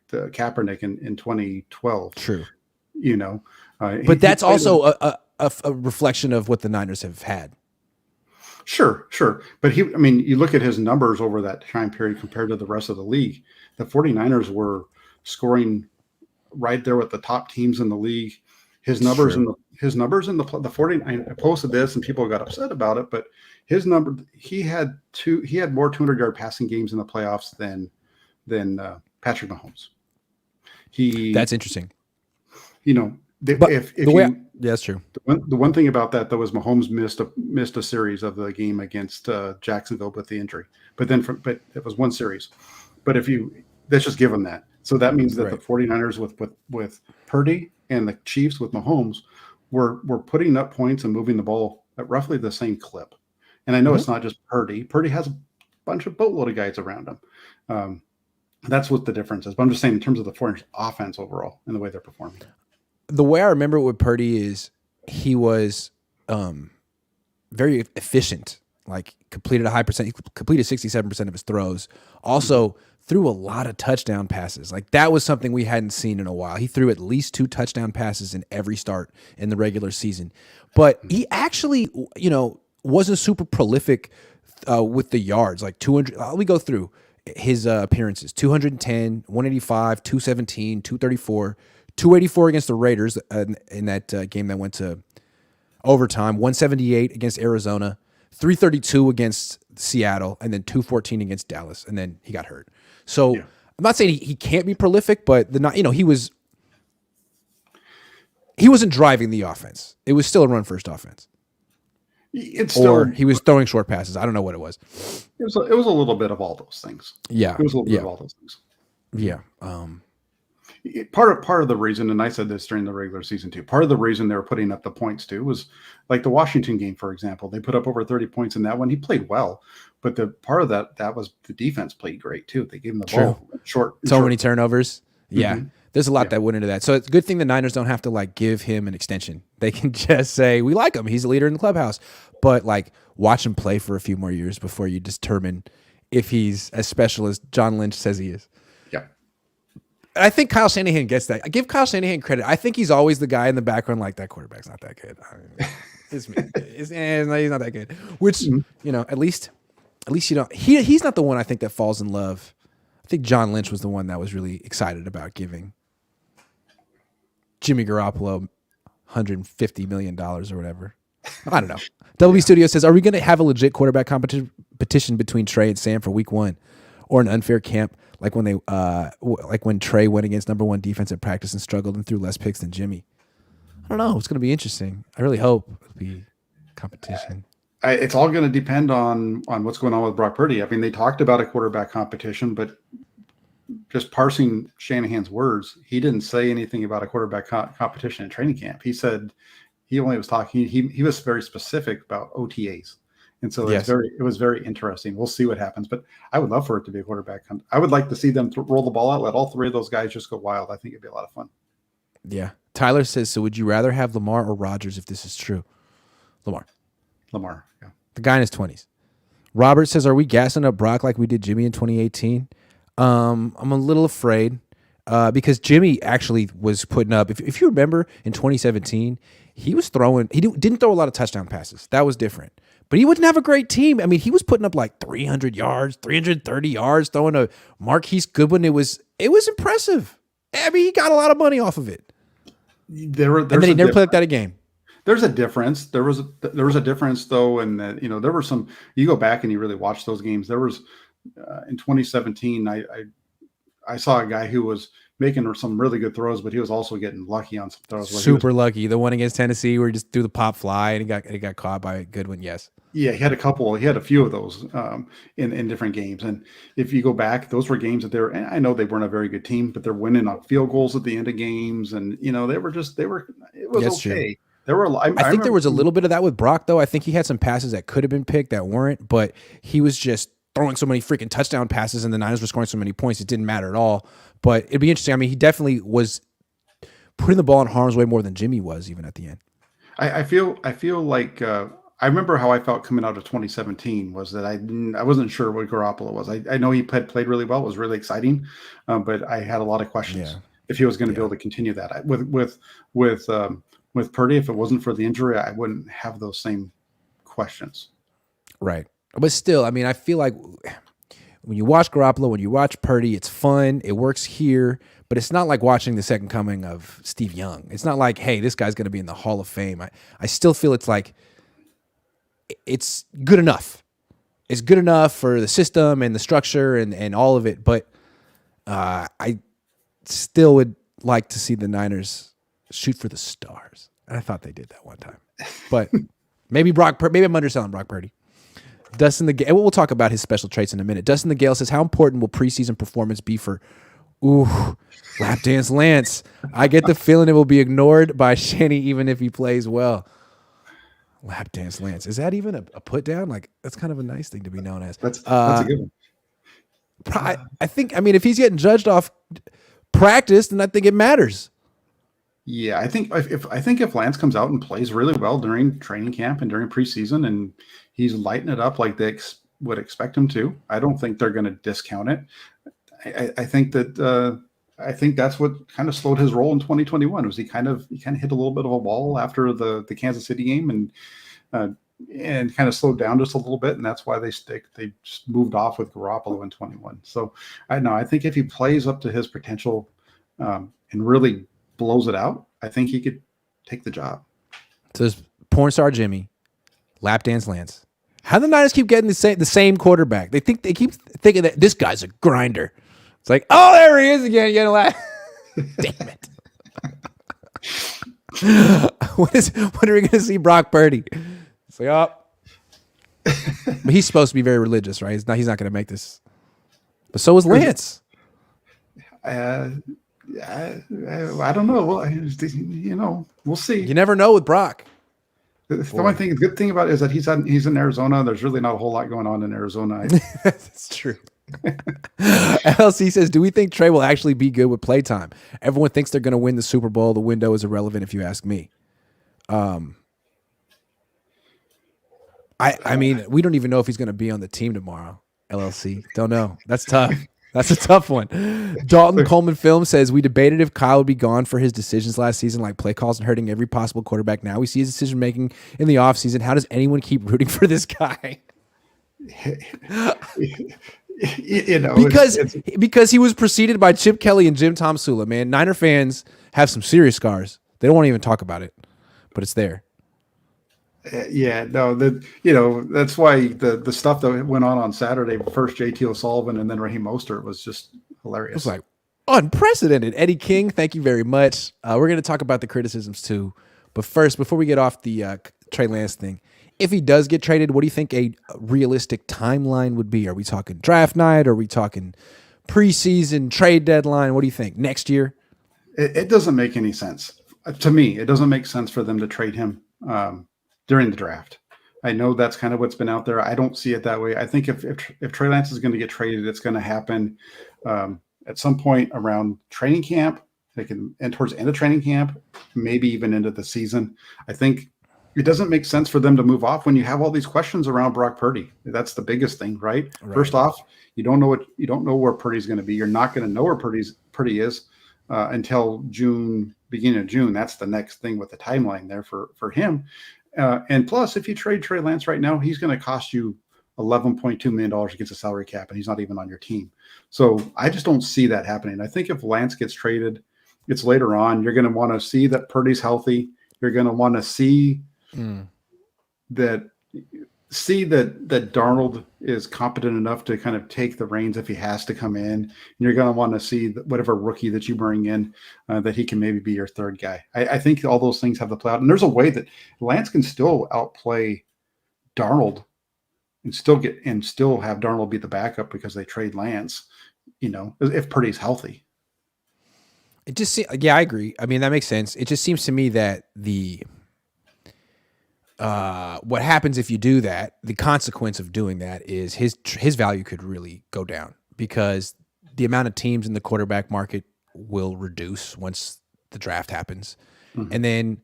the Kaepernick in 2012. True. But that's also a reflection of what the Niners have had. Sure. But you look at his numbers over that time period compared to the rest of the league. The 49ers were scoring right there with the top teams in the league. His numbers in the 49, I posted this and people got upset about it, but his number, he had more 200-yard passing games in the playoffs than Patrick Mahomes. That's interesting. That's true. The one thing about that though is Mahomes missed a series of the game against Jacksonville with the injury, but it was one series. But let's just give him that. So that means that the 49ers with Purdy and the Chiefs with Mahomes were putting up points and moving the ball at roughly the same clip. And I know it's not just Purdy. Purdy has a bunch of boatload of guys around him. That's what the difference is. But I'm just saying in terms of the 49ers offense overall and the way they're performing. The way I remember it with Purdy is he was very efficient, like completed a high percent. He completed 67% of his throws. Also threw a lot of touchdown passes. Like that was something we hadn't seen in a while. He threw at least 2 touchdown passes in every start in the regular season. But he actually, wasn't super prolific with the yards, like 200. Let me go through his appearances: 210, 185, 217, 234. 284 against the Raiders in that game that went to overtime, 178 against Arizona, 332 against Seattle, and then 214 against Dallas, and then he got hurt. So I'm not saying he can't be prolific, but he wasn't driving the offense. It was still a run-first offense. Or he was throwing short passes. I don't know what it was. It was a little bit of all those things. Yeah. It was a little bit of all those things. Yeah. Part of the reason, and I said this during the regular season too, part of the reason they were putting up the points too was like the Washington game, for example. They put up over 30 points in that one. He played well, but the part of that was the defense played great too. They gave him the ball short. Many turnovers. Yeah. Mm-hmm. There's a lot that went into that. So it's a good thing the Niners don't have to like give him an extension. They can just say, we like him. He's a leader in the clubhouse. But like watch him play for a few more years before you determine if he's as special as John Lynch says he is. I think Kyle Shanahan gets that. I give Kyle Shanahan credit. I think he's always the guy in the background like, that quarterback's not that good. He's not that good. Which, at least he's not the one I think that falls in love. I think John Lynch was the one that was really excited about giving Jimmy Garoppolo $150 million or whatever. I don't know. WB Studio says, are we going to have a legit quarterback competition between Trey and Sam for week 1 or an unfair camp? Like when Trey went against number 1 defense at practice and struggled and threw less picks than Jimmy. I don't know. It's going to be interesting. I really hope it'll be competition. It's all going to depend on what's going on with Brock Purdy. I mean, they talked about a quarterback competition, but just parsing Shanahan's words, he didn't say anything about a quarterback competition in training camp. He said he only was talking. He was very specific about OTAs, and so Yes. it was very interesting. We'll see what happens, but I would love for it to be a quarterback hunt. I would like to see them roll the ball out, let all three of those guys just go wild. I think it'd be a lot of fun. Yeah. Tyler says, so would you rather have Lamar or Rodgers if this is true? Lamar. Yeah. The guy in his 20s. Robert says, are we gassing up Brock like we did Jimmy in 2018? I'm a little afraid because Jimmy actually was putting up, if you remember in 2017, he was throwing, didn't throw a lot of touchdown passes. That was different. But he wouldn't have a great team. I mean, he was putting up like 300 yards, 330 yards, throwing a Marquise Goodwin. It was impressive. I mean, he got a lot of money off of it. And then he never played like that again. There's a difference. There was a difference though, in that there were some. You go back and you really watch those games. There was in 2017. I saw a guy who was making some really good throws, but he was also getting lucky on some throws. Super lucky. The one against Tennessee where he just threw the pop fly and he got caught by Goodwin. Yes. Yeah, he had a few of those in different games. And if you go back, those were games that and I know they weren't a very good team, but they're winning on field goals at the end of games. And, it was okay. True. I think there was a little bit of that with Brock, though. I think he had some passes that could have been picked that weren't, but he was just throwing so many freaking touchdown passes and the Niners were scoring so many points. It didn't matter at all. But it'd be interesting. I mean, he definitely was putting the ball in harm's way more than Jimmy was even at the end. I feel like I remember how I felt coming out of 2017 was that I wasn't sure what Garoppolo was. I know he played really well. It was really exciting, but I had a lot of questions if he was going to be able to continue that. With Purdy, if it wasn't for the injury, I wouldn't have those same questions. Right. But still, I mean, I feel like when you watch Garoppolo, when you watch Purdy, it's fun. It works here, but it's not like watching the second coming of Steve Young. It's not like, hey, this guy's going to be in the Hall of Fame. I still feel it's like it's good enough. It's good enough for the system and the structure and all of it, but I still would like to see the Niners shoot for the stars. And I thought they did that one time. But maybe I'm underselling Brock Purdy. Dustin the Gale, we'll talk about his special traits in a minute. Dustin the Gale says, how important will preseason performance be for lap dance Lance? I get the feeling it will be ignored by Shanny even if he plays well. Lap dance Lance. Is that even a put down? Like, that's kind of a nice thing to be known as. That's a good one. I think, if he's getting judged off practice, then I think it matters. Yeah, I think if Lance comes out and plays really well during training camp and during preseason, and he's lighting it up like they would expect him to, I don't think they're going to discount it. I think that's what kind of slowed his role in 2021 was he kind of hit a little bit of a wall after the Kansas City game and kind of slowed down just a little bit, and that's why they just moved off with Garoppolo in 21. So I think if he plays up to his potential and really blows it out, I think he could take the job. So there's porn star Jimmy, lap dance Lance. How do the Niners keep getting the same quarterback? They keep thinking that this guy's a grinder. It's like, oh, there he is again. Getting lap. Damn it. When are we going to see Brock Purdy? It's like, oh. But he's supposed to be very religious, right? He's not going to make this. But so is Lance. I don't know. Well, we'll see. You never know with Brock. The good thing about it is that he's in Arizona. There's really not a whole lot going on in Arizona. That's true. LC says, do we think Trey will actually be good with playtime? Everyone thinks they're going to win the Super Bowl. The window is irrelevant if you ask me. I mean, we don't even know if he's going to be on the team tomorrow. LLC. Don't know. That's tough. That's a tough one. Dalton Coleman Film says, we debated if Kyle would be gone for his decisions last season, like play calls and hurting every possible quarterback. Now we see his decision making in the offseason. How does anyone keep rooting for this guy? Because he was preceded by Chip Kelly and Jim Tomsula, man. Niner fans have some serious scars. They don't want to even talk about it, but it's there. Yeah, no, that's why the stuff that went on Saturday, first JT O'Sullivan and then Raheem Mostert, was just hilarious. It was like unprecedented. Eddie King, thank you very much. We're going to talk about the criticisms too, but first, before we get off the Trey Lance thing, if he does get traded, what do you think a realistic timeline would be? Are we talking draft night? Are we talking preseason trade deadline? What do you think? Next year? It doesn't make any sense. to me, it doesn't make sense for them to trade him during the draft. I know that's kind of what's been out there. I don't see it that way. I think if Trey Lance is going to get traded, it's going to happen at some point around training camp. They can, and towards the end of training camp, maybe even into the season. I think it doesn't make sense for them to move off when you have all these questions around Brock Purdy. That's the biggest thing, right? First off, you don't know where Purdy's going to be. You're not going to know where Purdy is until June, beginning of June. That's the next thing with the timeline there for him. And plus, if you trade Trey Lance right now, he's going to cost you $11.2 million against the salary cap, and he's not even on your team. So I just don't see that happening. I think if Lance gets traded, it's later on. You're going to want to see that Purdy's healthy. You're going to want to see that Darnold is competent enough to kind of take the reins if he has to come in. And you're going to want to see whatever rookie that you bring in that he can maybe be your third guy. I think all those things have to play out. And there's a way that Lance can still outplay Darnold and still have Darnold be the backup because they trade Lance, if Purdy's healthy. It just yeah, I agree. I mean, that makes sense. It just seems to me that what happens if you do that, the consequence of doing that is his value could really go down because the amount of teams in the quarterback market will reduce once the draft happens. Mm-hmm. And then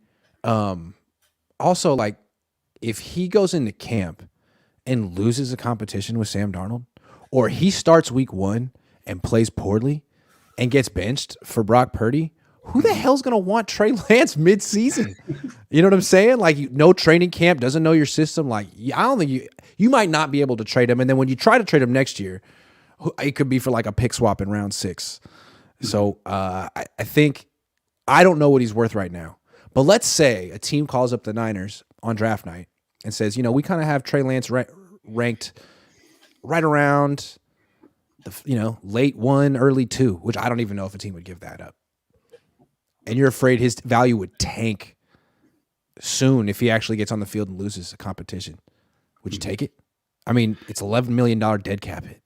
also, like, if he goes into camp and loses a competition with Sam Darnold, or he starts week 1 and plays poorly and gets benched for Brock Purdy, who the hell's going to want Trey Lance mid-season? You know what I'm saying? Like, no training camp, doesn't know your system. Like, I don't think you might not be able to trade him. And then when you try to trade him next year, it could be for like a pick swap in round 6. So I think, I don't know what he's worth right now. But let's say a team calls up the Niners on draft night and says, we kind of have Trey Lance ranked right around the late 1, early 2, which I don't even know if a team would give that up. And you're afraid his value would tank soon if he actually gets on the field and loses a competition. Would you take it? I mean, it's $11 million dead cap hit.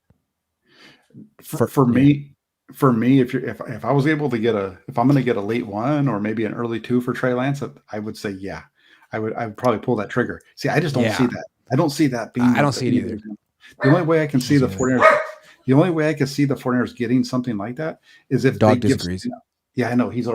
For me, if I was able to if I'm going to get a late 1 or maybe an early 2 for Trey Lance, I would say, yeah, I would probably pull that trigger. See, I just don't see that. I don't see that being. I don't see it either. The only way I can see the 49ers. The only way I can see the 49ers getting something like that is if Dog disagrees. Yeah, I know. He's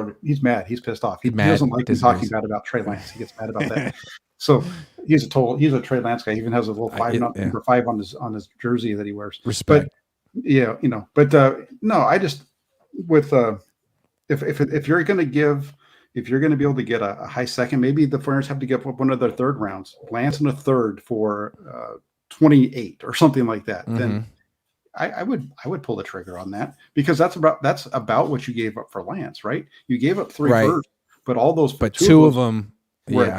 mad. He's pissed off. He doesn't like me talking bad about Trey Lance. He gets mad about that. So he's a Trey Lance guy. He even has a little number 5 on his jersey that he wears. Respect. But no, I just if you're going to be able to get a high second, maybe the 49ers have to give up one of their third rounds, Lance in a third for 28 or something like that. Mm-hmm. Then I would pull the trigger on that because that's about what you gave up for Lance, right? You gave up 3 firsts, but all those, but two of them were at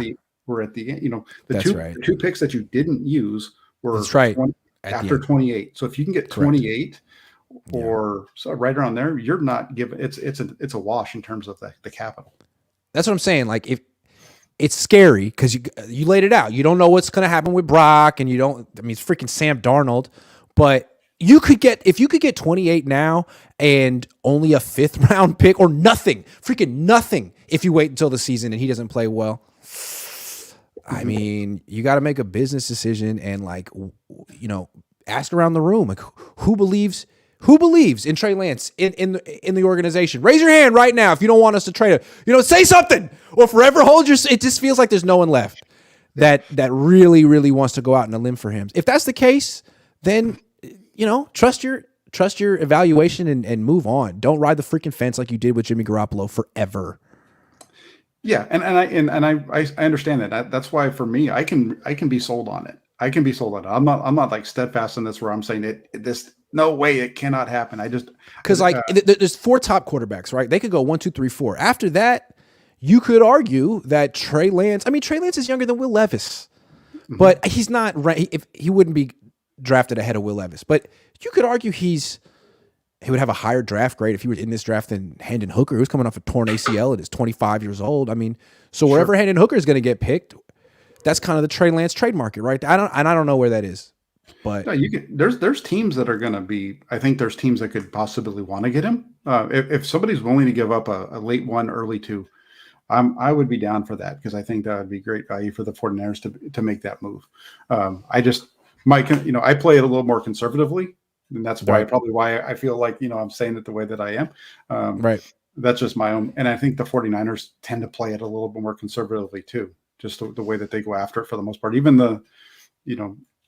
the end. The two picks that you didn't use were after 28. So if you can get 28 or so right around there, you're not giving. It's a wash in terms of the capital. That's what I'm saying. Like, if it's scary because you laid it out, you don't know what's going to happen with Brock, and it's freaking Sam Darnold, but. If you could get 28 now and only a 5th round pick or nothing, freaking nothing, if you wait until the season and he doesn't play well, I mean, you got to make a business decision and ask around the room, like, who believes in Trey Lance in the organization? Raise your hand right now if you don't want us to trade him. Say something or forever hold your. It just feels like there's no one left that really, really wants to go out on a limb for him. If that's the case, then. Trust your evaluation and move on. Don't ride the freaking fence like you did with Jimmy Garoppolo forever. Yeah, and I understand that. That's why for me, I can be sold on it. I'm not like steadfast in this where I'm saying this no way it cannot happen. I just because there's 4 top quarterbacks, right? They could go 1, 2, 3, 4. After that, you could argue that Trey Lance. I mean, Trey Lance is younger than Will Levis, but he's not right. If he wouldn't be drafted ahead of Will Levis, but you could argue he would have a higher draft grade if he was in this draft than Hendon Hooker, who's coming off a torn ACL at 25 years old. I mean, so wherever Hendon Hooker is going to get picked, that's kind of the Trey Lance trade market, right? I don't know where that is, but no, there's teams that are going to be. I think there's teams that could possibly want to get him if somebody's willing to give up a late 1, early 2. I would be down for that because I think that would be great value for the 49ers to make that move. I play it a little more conservatively, and that's Right. probably why I feel like, I'm saying it the way that I am. Right. That's just my own. And I think the 49ers tend to play it a little bit more conservatively too, just the way that they go after it for the most part. Even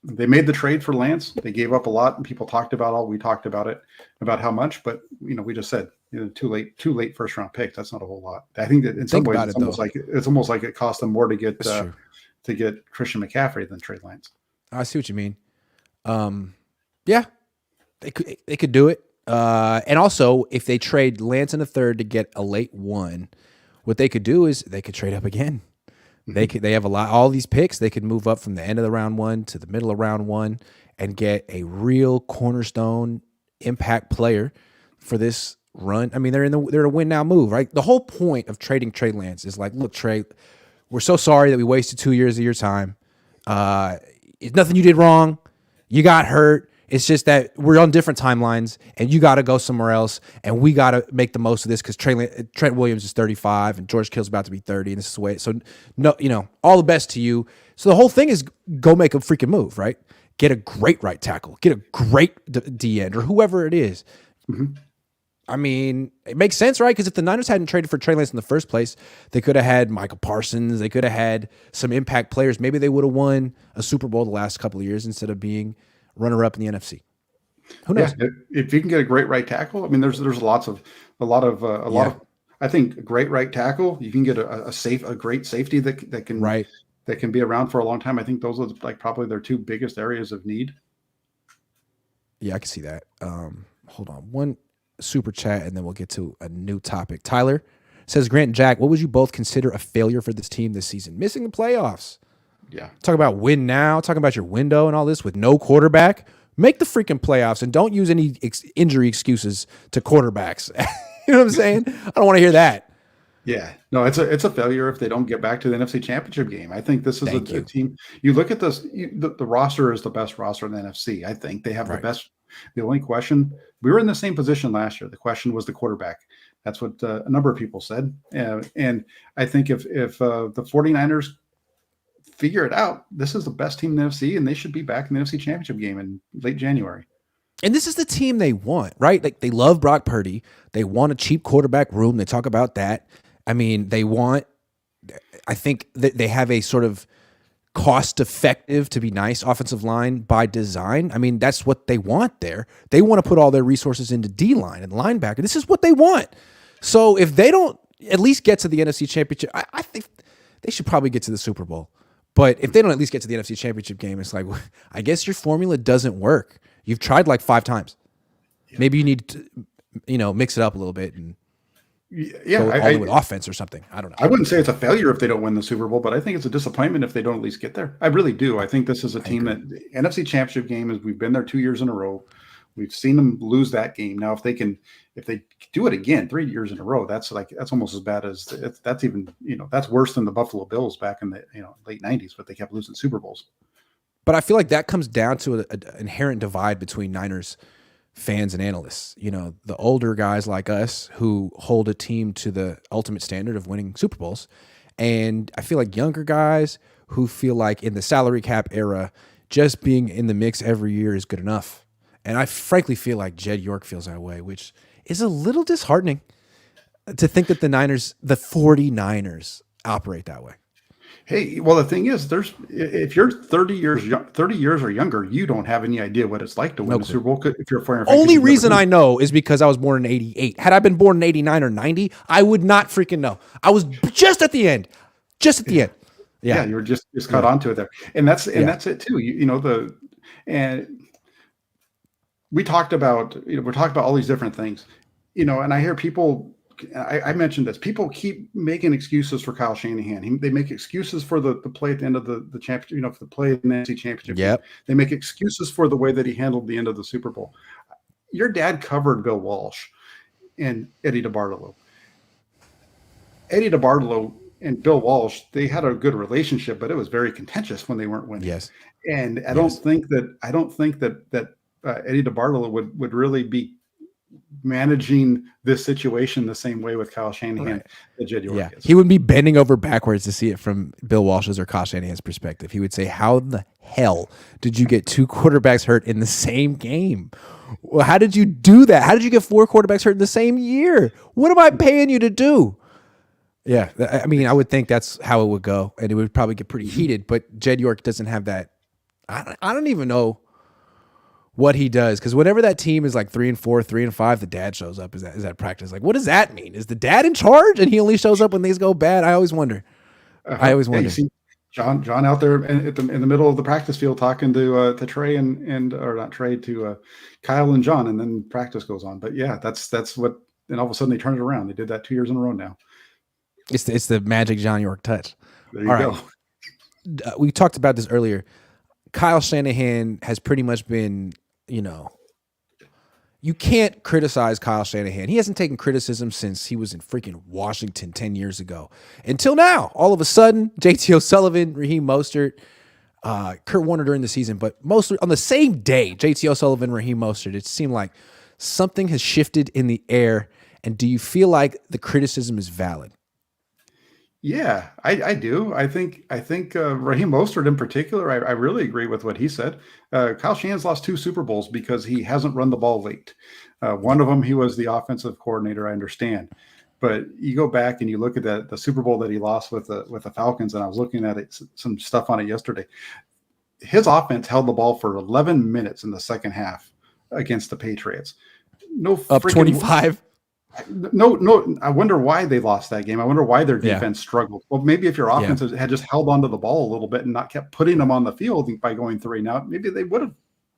they made the trade for Lance. They gave up a lot, and people talked about we talked about it, about how much, but we just said, too late first round pick. That's not a whole lot. I think that in some Think ways about it though. it's almost like it cost them more to get That's true. Christian McCaffrey than Trey Lance. I see what you mean. Yeah, they could do it. And also, if they trade Lance in the third to get a late one, what they could do is they could trade up again. They have all these picks. They could move up from the end of the round one to the middle of round one and get a real cornerstone impact player for this run. I mean, they're in a win now move, right? The whole point of trading Trey Lance is like, look, Trey, we're so sorry that we wasted 2 years of your time. It's nothing you did wrong. You got hurt. It's just that we're on different timelines, and you got to go somewhere else, and we got to make the most of this because Trent Williams is 35, and George Kittle's about to be 30, and this is the way. So, no, all the best to you. So the whole thing is go make a freaking move, right? Get a great right tackle, get a great D end, or whoever it is. Mm-hmm. I mean, it makes sense, right? Because if the Niners hadn't traded for Trey Lance in the first place, they could have had Michael Parsons. They could have had some impact players. Maybe they would have won a Super Bowl the last couple of years instead of being runner-up in the NFC. Who knows? Yeah, if you can get a great right tackle, I mean, there's a lot of. I think a great right tackle. You can get a great safety that can be around for a long time. I think those are like probably their two biggest areas of need. Yeah, I can see that. Hold on, one super chat, and then we'll get to a new topic. Tyler says, Grant and Jack, what would you both consider a failure for this team this season? Missing the playoffs. Yeah. Talk about win now, talking about your window and all this with no quarterback. Make the freaking playoffs and don't use any injury excuses to quarterbacks. You know what I'm saying? I don't want to hear that. Yeah. No, it's a failure if they don't get back to the NFC Championship game. I think this is a team. You look at this, the roster is the best roster in the NFC. I think they have the best. The only question, we were in the same position last year. The question was the quarterback. That's what a number of people said. And I think if the 49ers figure it out, this is the best team in the NFC, and they should be back in the NFC Championship game in late January. And this is the team they want, right? Like they love Brock Purdy. They want a cheap quarterback room. They talk about that. I mean, I think that they have a sort of cost-effective, to be nice, offensive line by design. I mean, that's what they want there. They want to put all their resources into D-line and linebacker. This is what they want. So if they don't at least get to the NFC Championship, I think they should probably get to the Super Bowl. But if they don't at least get to the NFC Championship game, it's like, I guess your formula doesn't work. You've tried like 5 times. Yeah. Maybe you need to, mix it up a little bit and go all in with offense or something. I don't know. I wouldn't say it's a failure if they don't win the Super Bowl, but I think it's a disappointment if they don't at least get there. I really do. I think this is a team that NFC Championship game is. We've been there 2 years in a row. We've seen them lose that game. Now, if they do it again 3 years in a row, that's almost as bad as that's even, that's worse than the Buffalo Bills back in the late 90s, but they kept losing Super Bowls. But I feel like that comes down to an inherent divide between Niners fans and analysts. The older guys like us who hold a team to the ultimate standard of winning Super Bowls. And I feel like younger guys who feel like in the salary cap era, just being in the mix every year is good enough. And I frankly feel like Jed York feels that way, which is a little disheartening to think that the 49ers operate that way. Hey, well, the thing is, if you're 30 years or younger, you don't have any idea what it's like to win the Super Bowl. If you're a only reason I know is because I was born in 88. Had I been born in 89 or 90, I would not freaking know. I was just at the end. end. Yeah, you were just caught onto it there, and that's it too. And we talked about we're talking about all these different things, and I hear people. I mentioned this. People keep making excuses for Kyle Shanahan. They make excuses for the play at the end of the championship, for the play in the NFC Championship. Yep. They make excuses for the way that he handled the end of the Super Bowl. Your dad covered Bill Walsh and Eddie DeBartolo. Eddie DeBartolo and Bill Walsh, they had a good relationship, but it was very contentious when they weren't winning. Yes. And I don't think that Eddie DeBartolo would really be managing this situation the same way with Kyle Shanahan Right. that Jed Yeah. York is. He wouldn't be bending over backwards to see it from Bill Walsh's or Kyle Shanahan's perspective. He would say, how the hell did you get 2 quarterbacks hurt in the same game? Well, how did you do that? How did you get 4 quarterbacks hurt in the same year? What am I paying you to do? Yeah. I mean, I would think that's how it would go, and it would probably get pretty heated, but Jed York doesn't have that. I don't even know what he does, because whenever that team is like 3-4, 3-5, the dad shows up. Is that practice? Like, what does that mean? Is the dad in charge and he only shows up when things go bad? I always wonder. I always Yeah, wonder. you see John out there in the middle of the practice field talking to Trey and or not Trey to Kyle and John, and then practice goes on. But yeah, that's what. And all of a sudden they turn it around. They did that 2 years in a row now. It's the magic John York touch. There you All go. right. We talked about this earlier. Kyle Shanahan has pretty much been, you can't criticize Kyle Shanahan. He hasn't taken criticism since he was in freaking Washington 10 years ago. Until now, all of a sudden, JT O'Sullivan, Raheem Mostert, Kurt Warner during the season, but mostly on the same day, JT O'Sullivan, Raheem Mostert, it seemed like something has shifted in the air. And do you feel like the criticism is valid? Yeah, I do. I think Raheem Mostert in particular, I really agree with what he said. Kyle Shanahan's lost 2 Super Bowls because he hasn't run the ball late. One of them, he was the offensive coordinator, I understand. But you go back and you look at the Super Bowl that he lost with the Falcons, and I was looking at it, some stuff on it yesterday. His offense held the ball for 11 minutes in the second half against the Patriots. No, Up 25. No. I wonder why they lost that game. I wonder why their defense struggled. Well, maybe if your offense had just held onto the ball a little bit and not kept putting them on the field by going 3 now, maybe they would have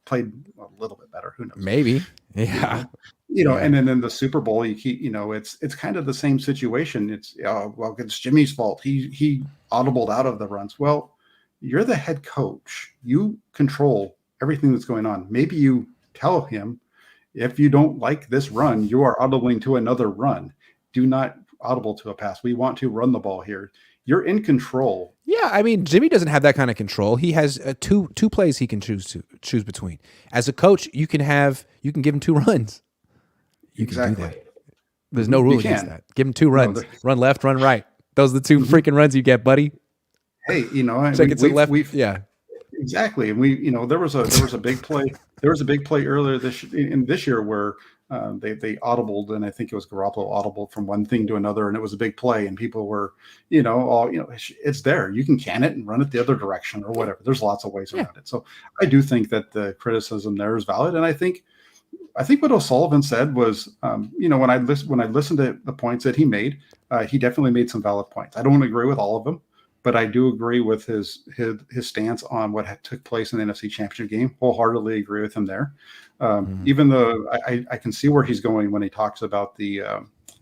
played a little bit better. Who knows? Maybe. Yeah. And then in the Super Bowl, you keep, it's kind of the same situation. It's it's Jimmy's fault. He audibled out of the runs. Well, you're the head coach. You control everything that's going on. Maybe you tell him, if you don't like this run, you are audibling to another run. Do not audible to a pass. We want to run the ball here. You're in control. Yeah, I mean, Jimmy doesn't have that kind of control. He has two plays he can choose between. As a coach, you can give him 2 runs. You can do that. There's no rule against that. Give him 2 runs. Run left, run right. Those are the 2 freaking runs you get, buddy. Hey, Check it to left. Yeah. Exactly. And there was a big play. There was a big play earlier this year where they audibled, and I think it was Garoppolo audibled from one thing to another, and it was a big play, and people were, it's there. You can it and run it the other direction or whatever. There's lots of ways around it. So I do think that the criticism there is valid, and I think what O'Sullivan said was, when I listened to the points that he made, he definitely made some valid points. I don't agree with all of them, but I do agree with his stance on what took place in the NFC Championship game. Wholeheartedly agree with him there. Even though I can see where he's going when he talks about the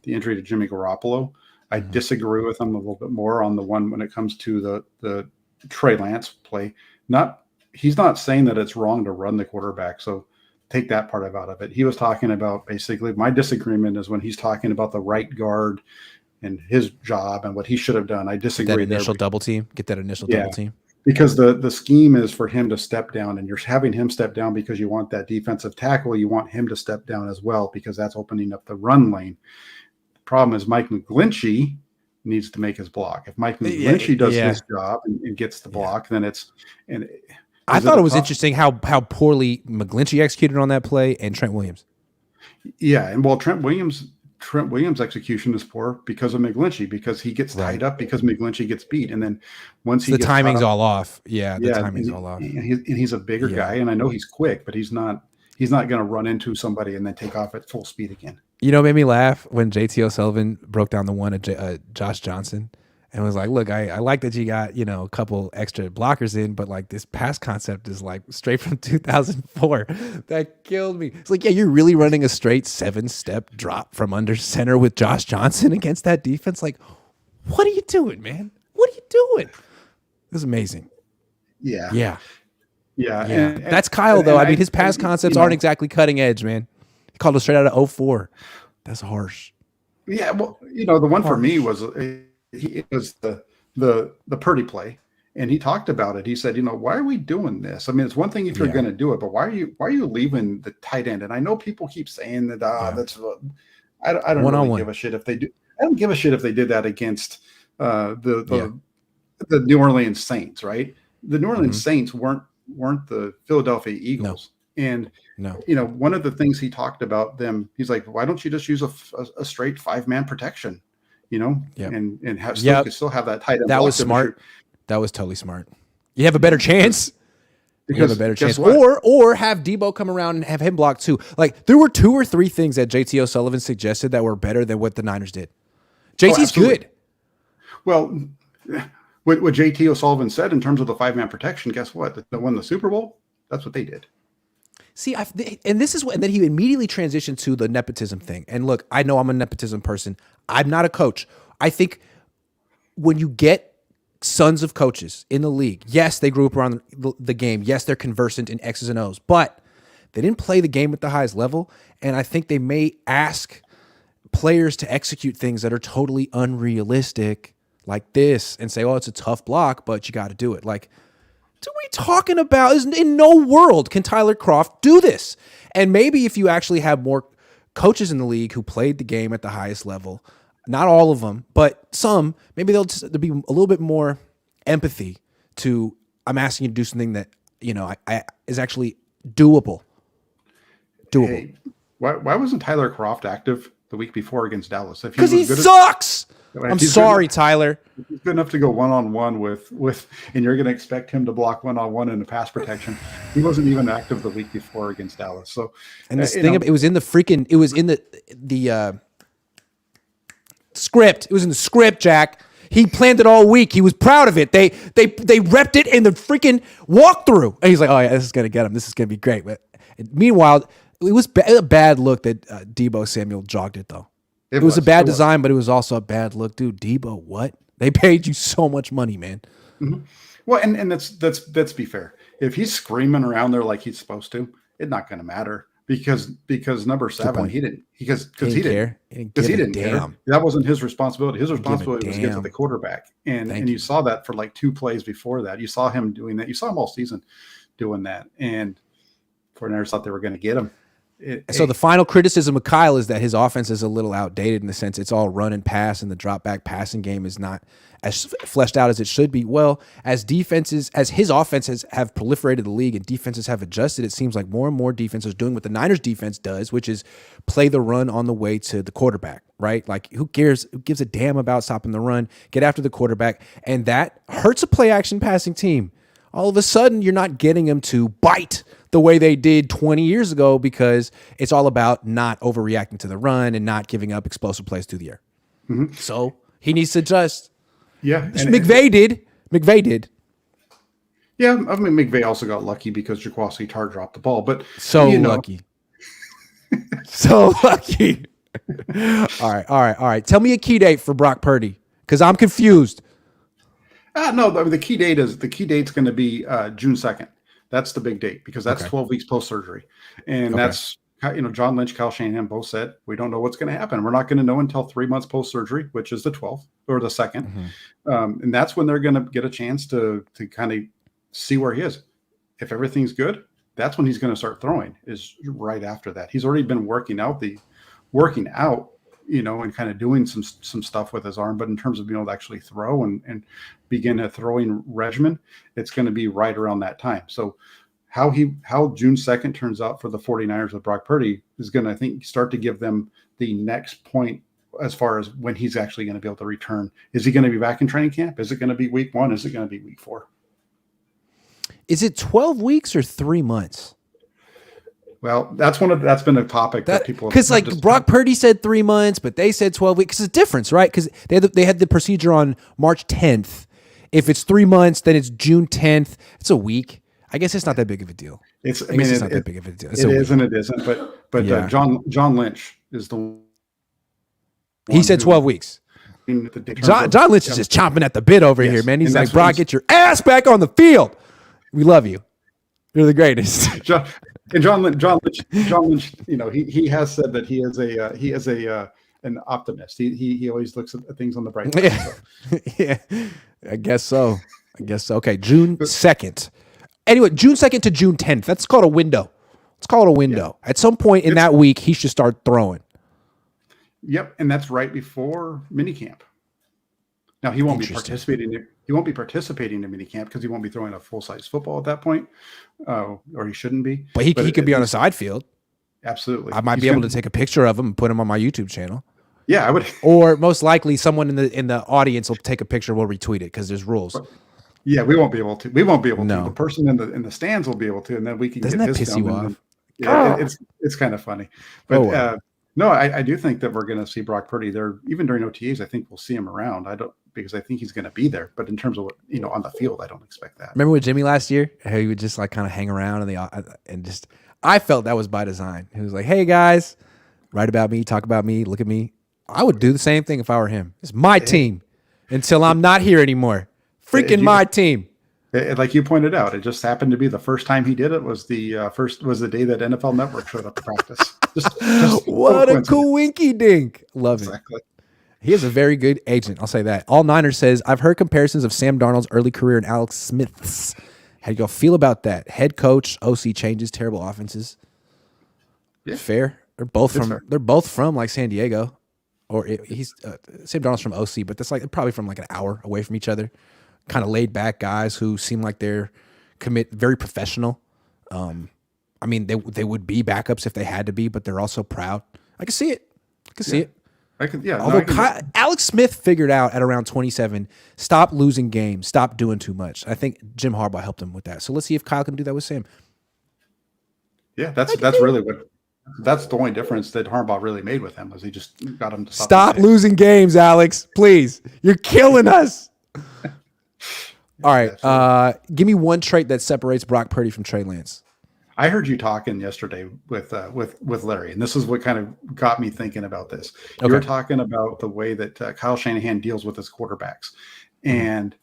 injury to Jimmy Garoppolo. I disagree with him a little bit more on the one when it comes to the Trey Lance play. He's not saying that it's wrong to run the quarterback, so take that part out of it. He was talking about, basically, my disagreement is when he's talking about the right guard and his job and what he should have done. I disagree. Get that initial double team. Because the scheme is for him to step down, and you're having him step down because you want that defensive tackle. You want him to step down as well because that's opening up the run lane. The problem is Mike McGlinchey needs to make his block. If Mike McGlinchey does his job and gets the block, then it's I thought it was interesting how poorly McGlinchey executed on that play and Trent Williams. Yeah, and Trent Williams' execution is poor because of McGlinchey, because he gets tied up because McGlinchey gets beat, and then once the timing's all off. Yeah, the timing's all off. And he's a bigger guy, and I know he's quick, but he's not going to run into somebody and then take off at full speed again. It made me laugh when JT O'Sullivan broke down the one at Josh Johnson and was like, look, I like that you got, a couple extra blockers in, but like this pass concept is like straight from 2004. That killed me. It's like, yeah, you're really running a straight 7-step drop from under center with Josh Johnson against that defense. Like, what are you doing, man? What are you doing? It was amazing. Yeah. Yeah. Yeah. And that's Kyle, though. I mean, his pass concepts aren't exactly cutting edge, man. He called it straight out of 04. That's harsh. Yeah. Well, the one for me was the Purdy play. And he talked about it. He said, why are we doing this? I mean, it's one thing if you're going to do it, but why are you leaving the tight end? And I know people keep saying that I don't really give a shit if they do. I don't give a shit if they did that against the New Orleans Saints, right? The New Orleans Saints weren't the Philadelphia Eagles. And one of the things he talked about them, he's like, why don't you just use a straight 5-man protection, and have still have that tight end. That was smart. That was totally smart. You have a better chance. You have a better chance. What? Or have Debo come around and have him block too. Like, there were 2 or 3 things that JT O'Sullivan suggested that were better than what the Niners did. JT's good. Well, what JT O'Sullivan said in terms of the 5-man protection, guess what? That won the Super Bowl. That's what they did. See, and then he immediately transitioned to the nepotism thing. And look, I know I'm a nepotism person. I'm not a coach. I think when you get sons of coaches in the league, yes, they grew up around the game. Yes, they're conversant in X's and O's, but they didn't play the game at the highest level. And I think they may ask players to execute things that are totally unrealistic like this and say, oh, it's a tough block, but you got to do it. Like, what are we talking about? In no world can Tyler Kroft do this. And maybe if you actually have more coaches in the league who played the game at the highest level, not all of them, but some, maybe there'll be a little bit more empathy to, I'm asking you to do something that, is actually doable. Hey, why wasn't Tyler Kroft active the week before against Dallas? Because he sucks. I'm sorry, Tyler. He's good enough to go one-on-one with, and you're going to expect him to block one-on-one in the pass protection. He wasn't even active the week before against Dallas. So, and this thing, it was in the script. It was in the script, Jack. He planned it all week. He was proud of it. They repped it in the freaking walkthrough. And he's like, oh yeah, this is going to get him. This is going to be great. But meanwhile, it was a bad look that Debo Samuel jogged it though. It was a bad design, but it was also a bad look. Dude, Debo, what? They paid you so much money, man. Mm-hmm. Well, and let's be fair. If he's screaming around there like he's supposed to, it's not going to matter because number 7, he didn't care. That wasn't his responsibility. His responsibility was to get to the quarterback. And you saw that for like 2 plays before that. You saw him doing that. You saw him all season doing that. And 49ers thought they were going to get him. So the final criticism of Kyle is that his offense is a little outdated in the sense it's all run and pass, and the drop back passing game is not as fleshed out as it should be. Well, as his offenses have proliferated the league and defenses have adjusted, it seems like more and more defenses are doing what the Niners defense does, which is play the run on the way to the quarterback, right? Like, who cares? Who gives a damn about stopping the run? Get after the quarterback. And that hurts a play action passing team. All of a sudden, you're not getting them to bite the way they did 20 years ago because it's all about not overreacting to the run and not giving up explosive plays through the air. Mm-hmm. So he needs to adjust. Yeah. McVay did. Yeah, I mean, McVay also got lucky because Jaquazi Tartt dropped the ball, but lucky. So lucky. All right. Tell me a key date for Brock Purdy because I'm confused. No, the key date's going to be June 2nd. That's the big date because that's 12 weeks post-surgery. And that's, John Lynch, Kyle Shanahan both said, we don't know what's going to happen. We're not going to know until 3 months post-surgery, which is the 12th or the 2nd. Mm-hmm. And that's when they're going to get a chance to kind of see where he is. If everything's good, that's when he's going to start throwing, is right after that. He's already been working out, and kind of doing some stuff with his arm. But in terms of being able to actually throw and begin a throwing regimen, it's going to be right around that time. So how June 2nd turns out for the 49ers with Brock Purdy is going to, I think, start to give them the next point as far as when he's actually going to be able to return. Is he going to be back in training camp? Is it going to be week 1? Is it going to be week 4? Is it 12 weeks or 3 months? Well, that's been a topic that people, because like Brock Purdy said 3 months, but they said 12 weeks. It's a difference, right? Because they had the procedure on March 10th. If it's 3 months, then it's June 10th. It's a week. I guess it's not that big of a deal. It's not that big of a deal. It is and it isn't. But yeah. John Lynch is the one. He said 12 weeks. John Lynch is just chomping at the bit over here, man. He's like, Brock, get your ass back on the field. We love you. You're the greatest. John Lynch, he has said that he is an optimist. He always looks at things on the bright side. Yeah. Yeah, I guess so. I guess so. Okay, June But 2nd. Anyway, June 2nd to June 10th. That's called a window. Let's call it a window. At some point in it's that week, he should start throwing. yep, and that's right before minicamp. Now he won't be Interesting. participating. He won't be participating in minicamp because he won't be throwing a full size football at that point, or he shouldn't be. But he could be on a side field. Absolutely, I might He's be able gonna- to take a picture of him and put him on my YouTube channel. Yeah, I would. Or most likely someone in the audience will take a picture, we'll retweet it because there's rules. Yeah, we won't be able to. We won't be able No. to. The person in the stands will be able to, and then we can Doesn't get that his piss film you and off? then- yeah, it's kind of funny, but Oh, wow. no, I do think that we're going to see Brock Purdy there even during OTAs. I think we'll see him around. I don't because I think he's going to be there, but in terms of what on the field, I don't expect that. Remember with Jimmy last year? How he would just like kind of hang around and just I felt that was by design. He was like, "Hey guys, write about me, talk about me, look at me." I would do the same thing if I were him. It's my team until I'm not here anymore. Freaking my team. Like you pointed out, it just happened to be the first time he did it was the day that NFL Network showed up to practice. Just What a coincidence. coinky dink. Love it. Exactly. He is a very good agent. I'll say that. All Niners says, I've heard comparisons of Sam Darnold's early career and Alex Smith's. How do you feel about that? Head coach, OC changes, terrible offenses. Yeah. Fair. They're fair. both from like San Diego. He's Sam Darnold's from OC, but that's like probably from like an hour away from each other. Kind of laid back guys who seem like they're very professional. I mean, they would be backups if they had to be, but they're also proud. I can see it. See it. I could, yeah. Although Alex Smith figured out at around 27, stop losing games, stop doing too much. I think Jim Harbaugh helped him with that. So let's see if Kyle can do that with Sam. Yeah, that's really that's the only difference that Harbaugh really made with him was he just got him to Stop losing games, Alex. Please. You're killing us. All right. Give me one trait that separates Brock Purdy from Trey Lance. I heard you talking yesterday with Larry, and this is what kind of got me thinking about this. You were talking about the way that Kyle Shanahan deals with his quarterbacks, and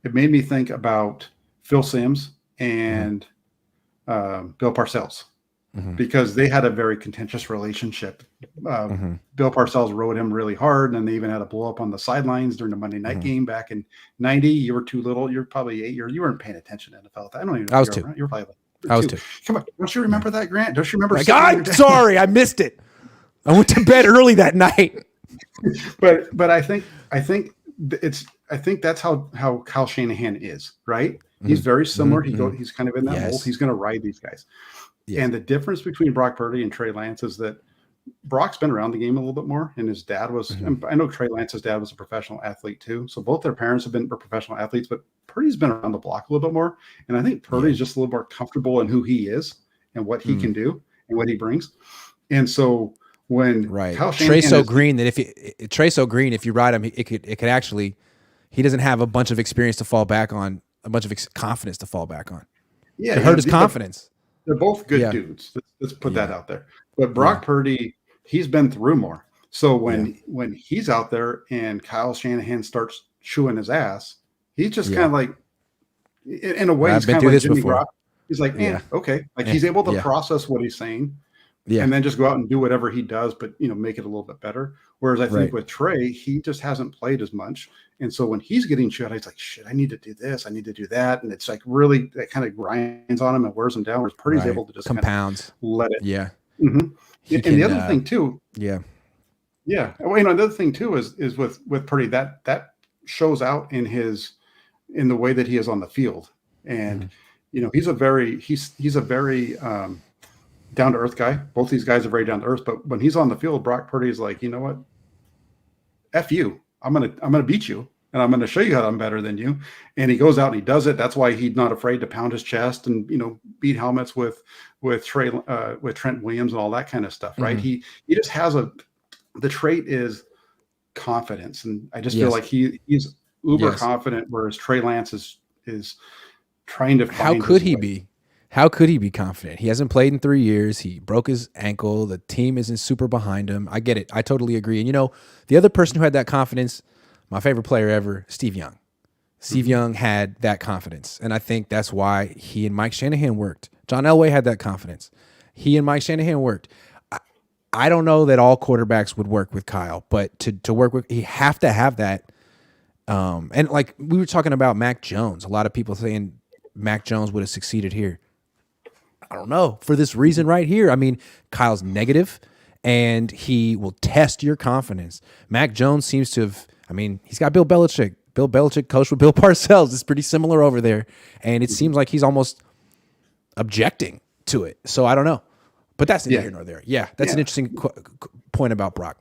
it made me think about Phil Simms and Bill Parcells because they had a very contentious relationship. Bill Parcells rode him really hard, and they even had a blow up on the sidelines during the Monday night game back in '90. You were too little. You're probably 8 years. You weren't paying attention to NFL. I don't even know. I was 2. You were probably. I was 2. Come on, don't you remember that, Grant? Don't you remember? God, sorry, I missed it. I went to bed early that night. But I think that's how Kyle Shanahan is, right? He's very similar. He's kind of in that mold. He's going to ride these guys. Yes. And the difference between Brock Purdy and Trey Lance is that Brock's been around the game a little bit more, and his dad was. I know Trey Lance's dad was a professional athlete too, so both their parents were professional athletes. But Purdy's been around the block a little bit more, and I think Purdy's just a little more comfortable in who he is and what he can do and what he brings. And so when Trey's so green that if you ride him, it could actually, he doesn't have a bunch of experience to fall back on, a bunch of confidence to fall back on. Yeah, it hurt his confidence. They're both good dudes. Let's put that out there. But Brock Purdy, he's been through more. So when he's out there and Kyle Shanahan starts chewing his ass, he's just kind of like, in a way, he's kind of like Jimmy Garoppolo. He's like, okay. Like he's able to process what he's saying and then just go out and do whatever he does, but, make it a little bit better. Whereas I think with Trey, he just hasn't played as much. And so when he's getting shot, he's like, shit, I need to do this. I need to do that. And it's like really, that kind of grinds on him and wears him down. Whereas Purdy's able to just compounds, kind of let it. Yeah. And the other thing too. Yeah. Yeah. Well, the other thing too is with Purdy, that shows out in the way that he is on the field. And, he's a very down to earth guy. Both these guys are very down to earth, but when he's on the field, Brock Purdy is like, you know what? F you. I'm going to beat you. And I'm going to show you how I'm better than you. And he goes out and he does it. That's why he's not afraid to pound his chest and, beat helmets with Trent Williams and all that kind of stuff. Right. He just has the trait is confidence. And I just feel like he's uber confident, whereas Trey Lance is trying to find How could he be? How could he be confident? He hasn't played in 3 years. He broke his ankle. The team isn't super behind him. I get it. I totally agree. And the other person who had that confidence, my favorite player ever, Steve Young. Steve Young had that confidence. And I think that's why he and Mike Shanahan worked. John Elway had that confidence. He and Mike Shanahan worked. I don't know that all quarterbacks would work with Kyle, but to work with, you have to have that. And like we were talking about Mac Jones, a lot of people saying Mac Jones would have succeeded here. I don't know, for this reason right here. I mean, Kyle's negative and he will test your confidence. Mac Jones seems to have, I mean, he's got Bill Belichick. Bill Belichick coached with Bill Parcells. It's pretty similar over there. And it seems like he's almost objecting to it. So I don't know. But that's neither here nor there. Yeah, that's an interesting point about Brock.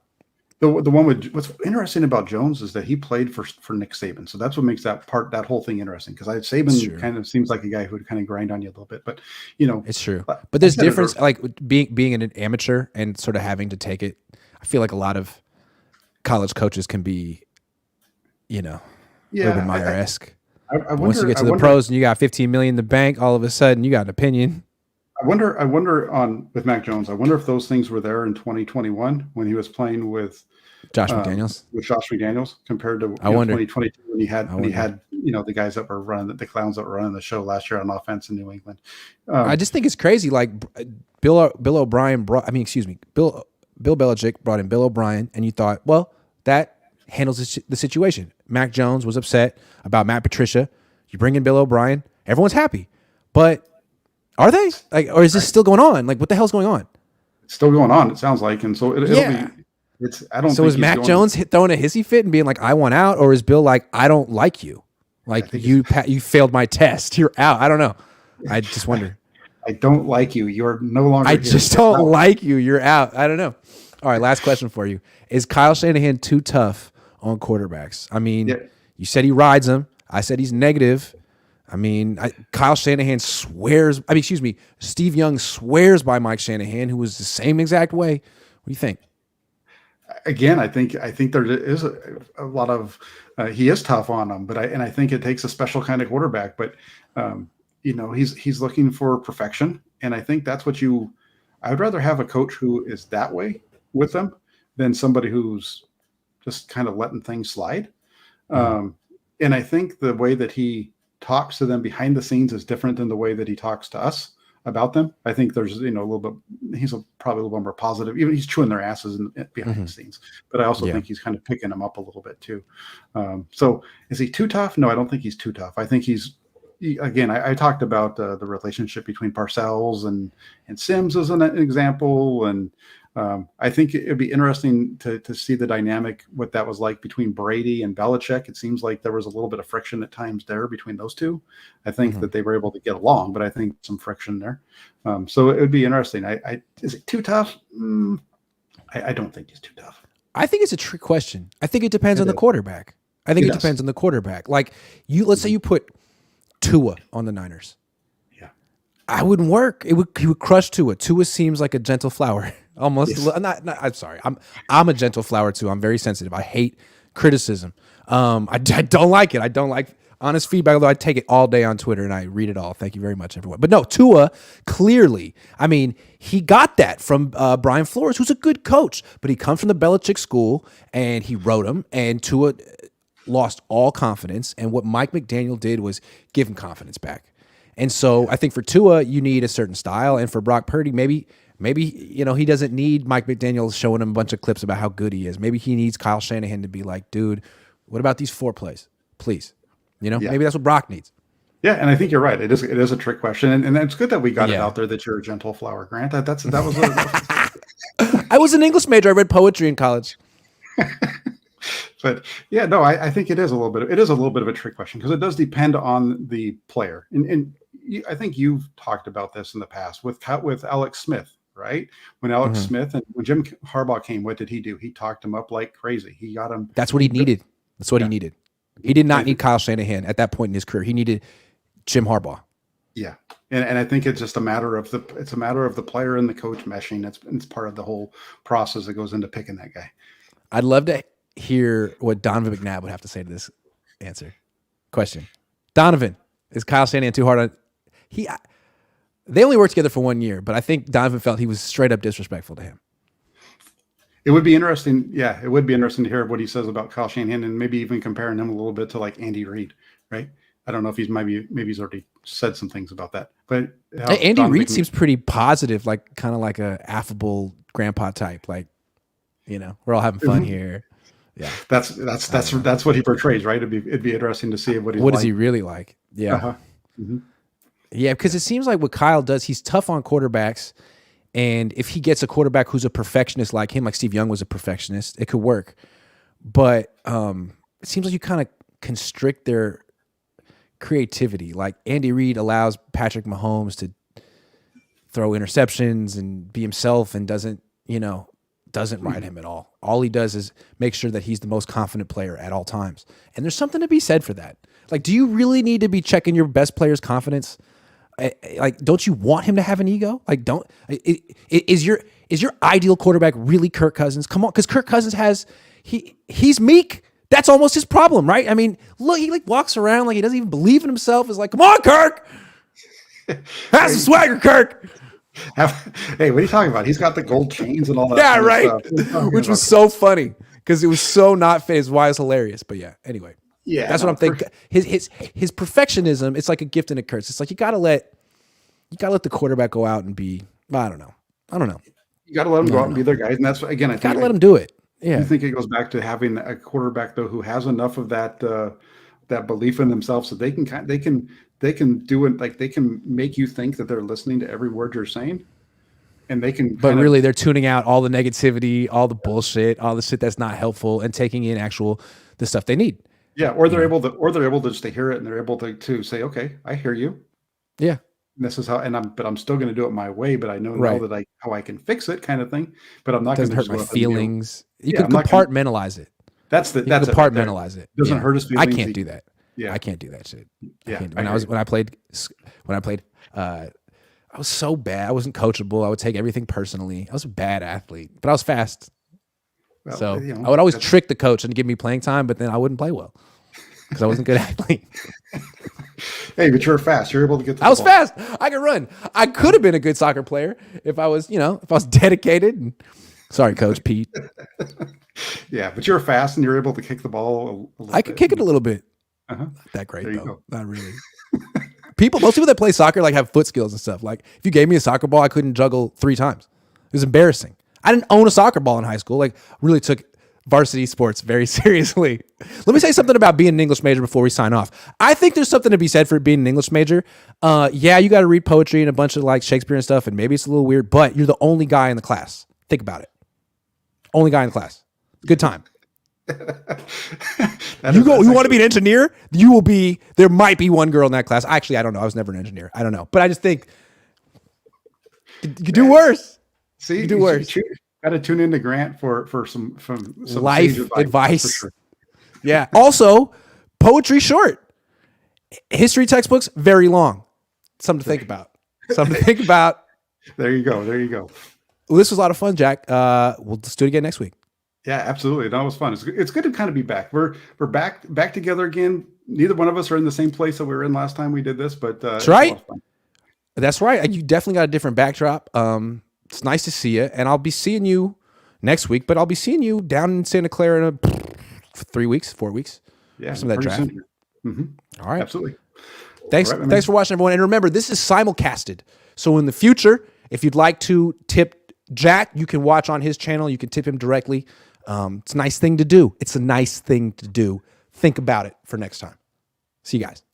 The one with what's interesting about Jones is that he played for Nick Saban, so that's what makes that whole thing interesting. Because Saban kind of seems like a guy who would kind of grind on you a little bit, but it's true. But there's difference, like being an amateur and sort of having to take it. I feel like a lot of college coaches can be, Urban Meyer-esque. Once you get to the pros and you got 15 million in the bank, all of a sudden you got an opinion. I wonder with Mac Jones. I wonder if those things were there in 2021 when he was playing with Josh McDaniels. With Josh McDaniels compared to 2022 when he had the guys that were running the clowns that were running the show last year on offense in New England. I just think it's crazy. Like Bill Belichick brought in Bill O'Brien, and you thought, well, that handles the situation. Mac Jones was upset about Matt Patricia. You bring in Bill O'Brien, everyone's happy, but are they? Like, or is this still going on? Like, what the hell's going on? It's still going on. It sounds like, and so it'll be. I don't. So is Mac Jones throwing a hissy fit and being like, "I want out," or is Bill like, "I don't like you, like you failed my test, you're out"? I don't know. I just wonder. I don't like you. You're no longer. I just don't like you. You're out. I don't know. All right, last question for you: is Kyle Shanahan too tough on quarterbacks? I mean, you said he rides them. I said he's negative. I mean, Kyle Shanahan swears. Steve Young swears by Mike Shanahan, who was the same exact way. What do you think? Again, I think there is a lot of he is tough on them, but I think it takes a special kind of quarterback. But he's looking for perfection, and I think that's what I would rather have a coach who is that way with them than somebody who's just kind of letting things slide. And I think the way that he talks to them behind the scenes is different than the way that he talks to us about them. I think there's a little bit. He's probably a little bit more positive. Even he's chewing their asses behind the scenes, but I also think he's kind of picking them up a little bit too. So is he too tough? No, I don't think he's too tough. I think I talked about the relationship between Parcells and Sims as an example, and I think it'd be interesting to see the dynamic, what that was like between Brady and Belichick. It seems like there was a little bit of friction at times there between those two. I think that they were able to get along, but I think some friction there. So it would be interesting. Is it too tough? I don't think he's too tough. I think it's a trick question. I think it depends on the quarterback. I think it depends on the quarterback. Like let's say you put Tua on the Niners. Yeah, I wouldn't work. He would crush Tua. Tua seems like a gentle flower. Almost. Yes. I'm sorry. I'm a gentle flower too. I'm very sensitive. I hate criticism. I don't like it. I don't like honest feedback, although I take it all day on Twitter and I read it all. Thank you very much, everyone. But no, Tua, clearly, I mean, he got that from Brian Flores, who's a good coach, but he comes from the Belichick school and he wrote him, and Tua lost all confidence. And what Mike McDaniel did was give him confidence back. And so I think for Tua, you need a certain style. And for Brock Purdy, maybe he doesn't need Mike McDaniel showing him a bunch of clips about how good he is. Maybe he needs Kyle Shanahan to be like, dude, what about these 4 plays, please? Maybe that's what Brock needs. Yeah, and I think you're right. It is a trick question, and it's good that we got it out there that you're a gentle flower, Grant. That was. I was an English major. I read poetry in college. But yeah, no, I think it is a little bit. It is a little bit of a trick question because it does depend on the player, and I think you've talked about this in the past with Alex Smith. Right? When Alex Smith and when Jim Harbaugh came, what did he do? He talked him up like crazy. He got him. That's what he needed. That's what he needed. He did not need Kyle Shanahan at that point in his career. He needed Jim Harbaugh. Yeah. And I think it's just a matter of the player and the coach meshing. It's part of the whole process that goes into picking that guy. I'd love to hear what Donovan McNabb would have to say to this question. Donovan, is Kyle Shanahan too hard on they only worked together for 1 year, but I think Donovan felt he was straight up disrespectful to him. It would be interesting. Yeah, it would be interesting to hear what he says about Kyle Shanahan and maybe even comparing him a little bit to like Andy Reid, right? I don't know if he's maybe he's already said some things about that. But Andy Reid seems pretty positive, like kind of like a affable grandpa type. Like, we're all having fun here. Yeah. That's what he portrays, right? It'd be interesting to see what he's What like. is he really like? Yeah. Uh-huh. Mm-hmm. Yeah, because it seems like what Kyle does, he's tough on quarterbacks. And if he gets a quarterback who's a perfectionist like him, like Steve Young was a perfectionist, it could work. But it seems like you kind of constrict their creativity. Like Andy Reid allows Patrick Mahomes to throw interceptions and be himself and doesn't ride him at all. All he does is make sure that he's the most confident player at all times. And there's something to be said for that. Like, do you really need to be checking your best player's confidence? Like, don't you want him to have an ego? Like, is your ideal quarterback really Kirk Cousins? Come on, because Kirk Cousins he's meek. That's almost his problem, right? I mean, look, he like walks around like he doesn't even believe in himself. It's like, come on, Kirk, have some swagger, Kirk. Hey, what are you talking about? He's got the gold chains and all that. Yeah, kind right. of stuff. Which was so funny because it was so not phased. Why it's hilarious, but yeah. Anyway. Yeah, that's what I'm thinking. His perfectionism, it's like a gift and a curse. It's like you gotta let the quarterback go out and be. I don't know. You got to let them go out and be their guys, and that's again. I think gotta let them do it. Yeah, I think it goes back to having a quarterback though who has enough of that belief in themselves so they can do it. Like they can make you think that they're listening to every word you're saying, and they can. But really, they're tuning out all the negativity, all the bullshit, all the shit that's not helpful, and taking in the stuff they need. Yeah, or they're able to just to hear it, and they're able to say, "Okay, I hear you." Yeah, and this is how, but I'm still going to do it my way. But I know that how I can fix it, kind of thing. But I'm not going to hurt my feelings. You can compartmentalize it. That's compartmentalize it. Doesn't hurt his feelings. I can't do that. Yeah, I can't do that shit. Yeah, when I played, I was so bad. I wasn't coachable. I would take everything personally. I was a bad athlete, but I was fast. Well, so I would always trick the coach and give me playing time, but then I wouldn't play well because I wasn't a good athlete. Hey, but you're fast. You're able to get the ball. Fast. I could run. I could have been a good soccer player if I was dedicated. And, sorry, Coach Pete. Yeah, but you're fast and you're able to kick the ball. I could kick it a little bit. Not that great though. Not really. Most people that play soccer like have foot skills and stuff. Like if you gave me a soccer ball, I couldn't juggle 3 times. It was embarrassing. I didn't own a soccer ball in high school. Like really took varsity sports very seriously. Let me say something about being an English major before we sign off. I think there's something to be said for being an English major. Yeah, you got to read poetry and a bunch of like Shakespeare and stuff, and maybe it's a little weird, but you're the only guy in the class. Think about it. Only guy in the class. Good time. You want to be an engineer? You will be. There might be one girl in that class. Actually, I don't know. I was never an engineer. I don't know, but I just think you could do worse. See, you do worse. Got to tune into Grant for some life advice. Sure. Yeah. Also, poetry short. History textbooks very long. Something to think about. There you go. Well, this was a lot of fun, Jack. We'll just do it again next week. Yeah, absolutely. That was fun. It's good to kind of be back. We're back together again. Neither one of us are in the same place that we were in last time we did this, but that's right. That's right. You definitely got a different backdrop. It's nice to see you, and I'll be seeing you next week. But I'll be seeing you down in Santa Clara in 4 weeks. Yeah, some of that draft. Mm-hmm. All right, absolutely. Thanks for watching, everyone. And remember, this is simulcasted. So in the future, if you'd like to tip Jack, you can watch on his channel. You can tip him directly. It's a nice thing to do. Think about it for next time. See you guys.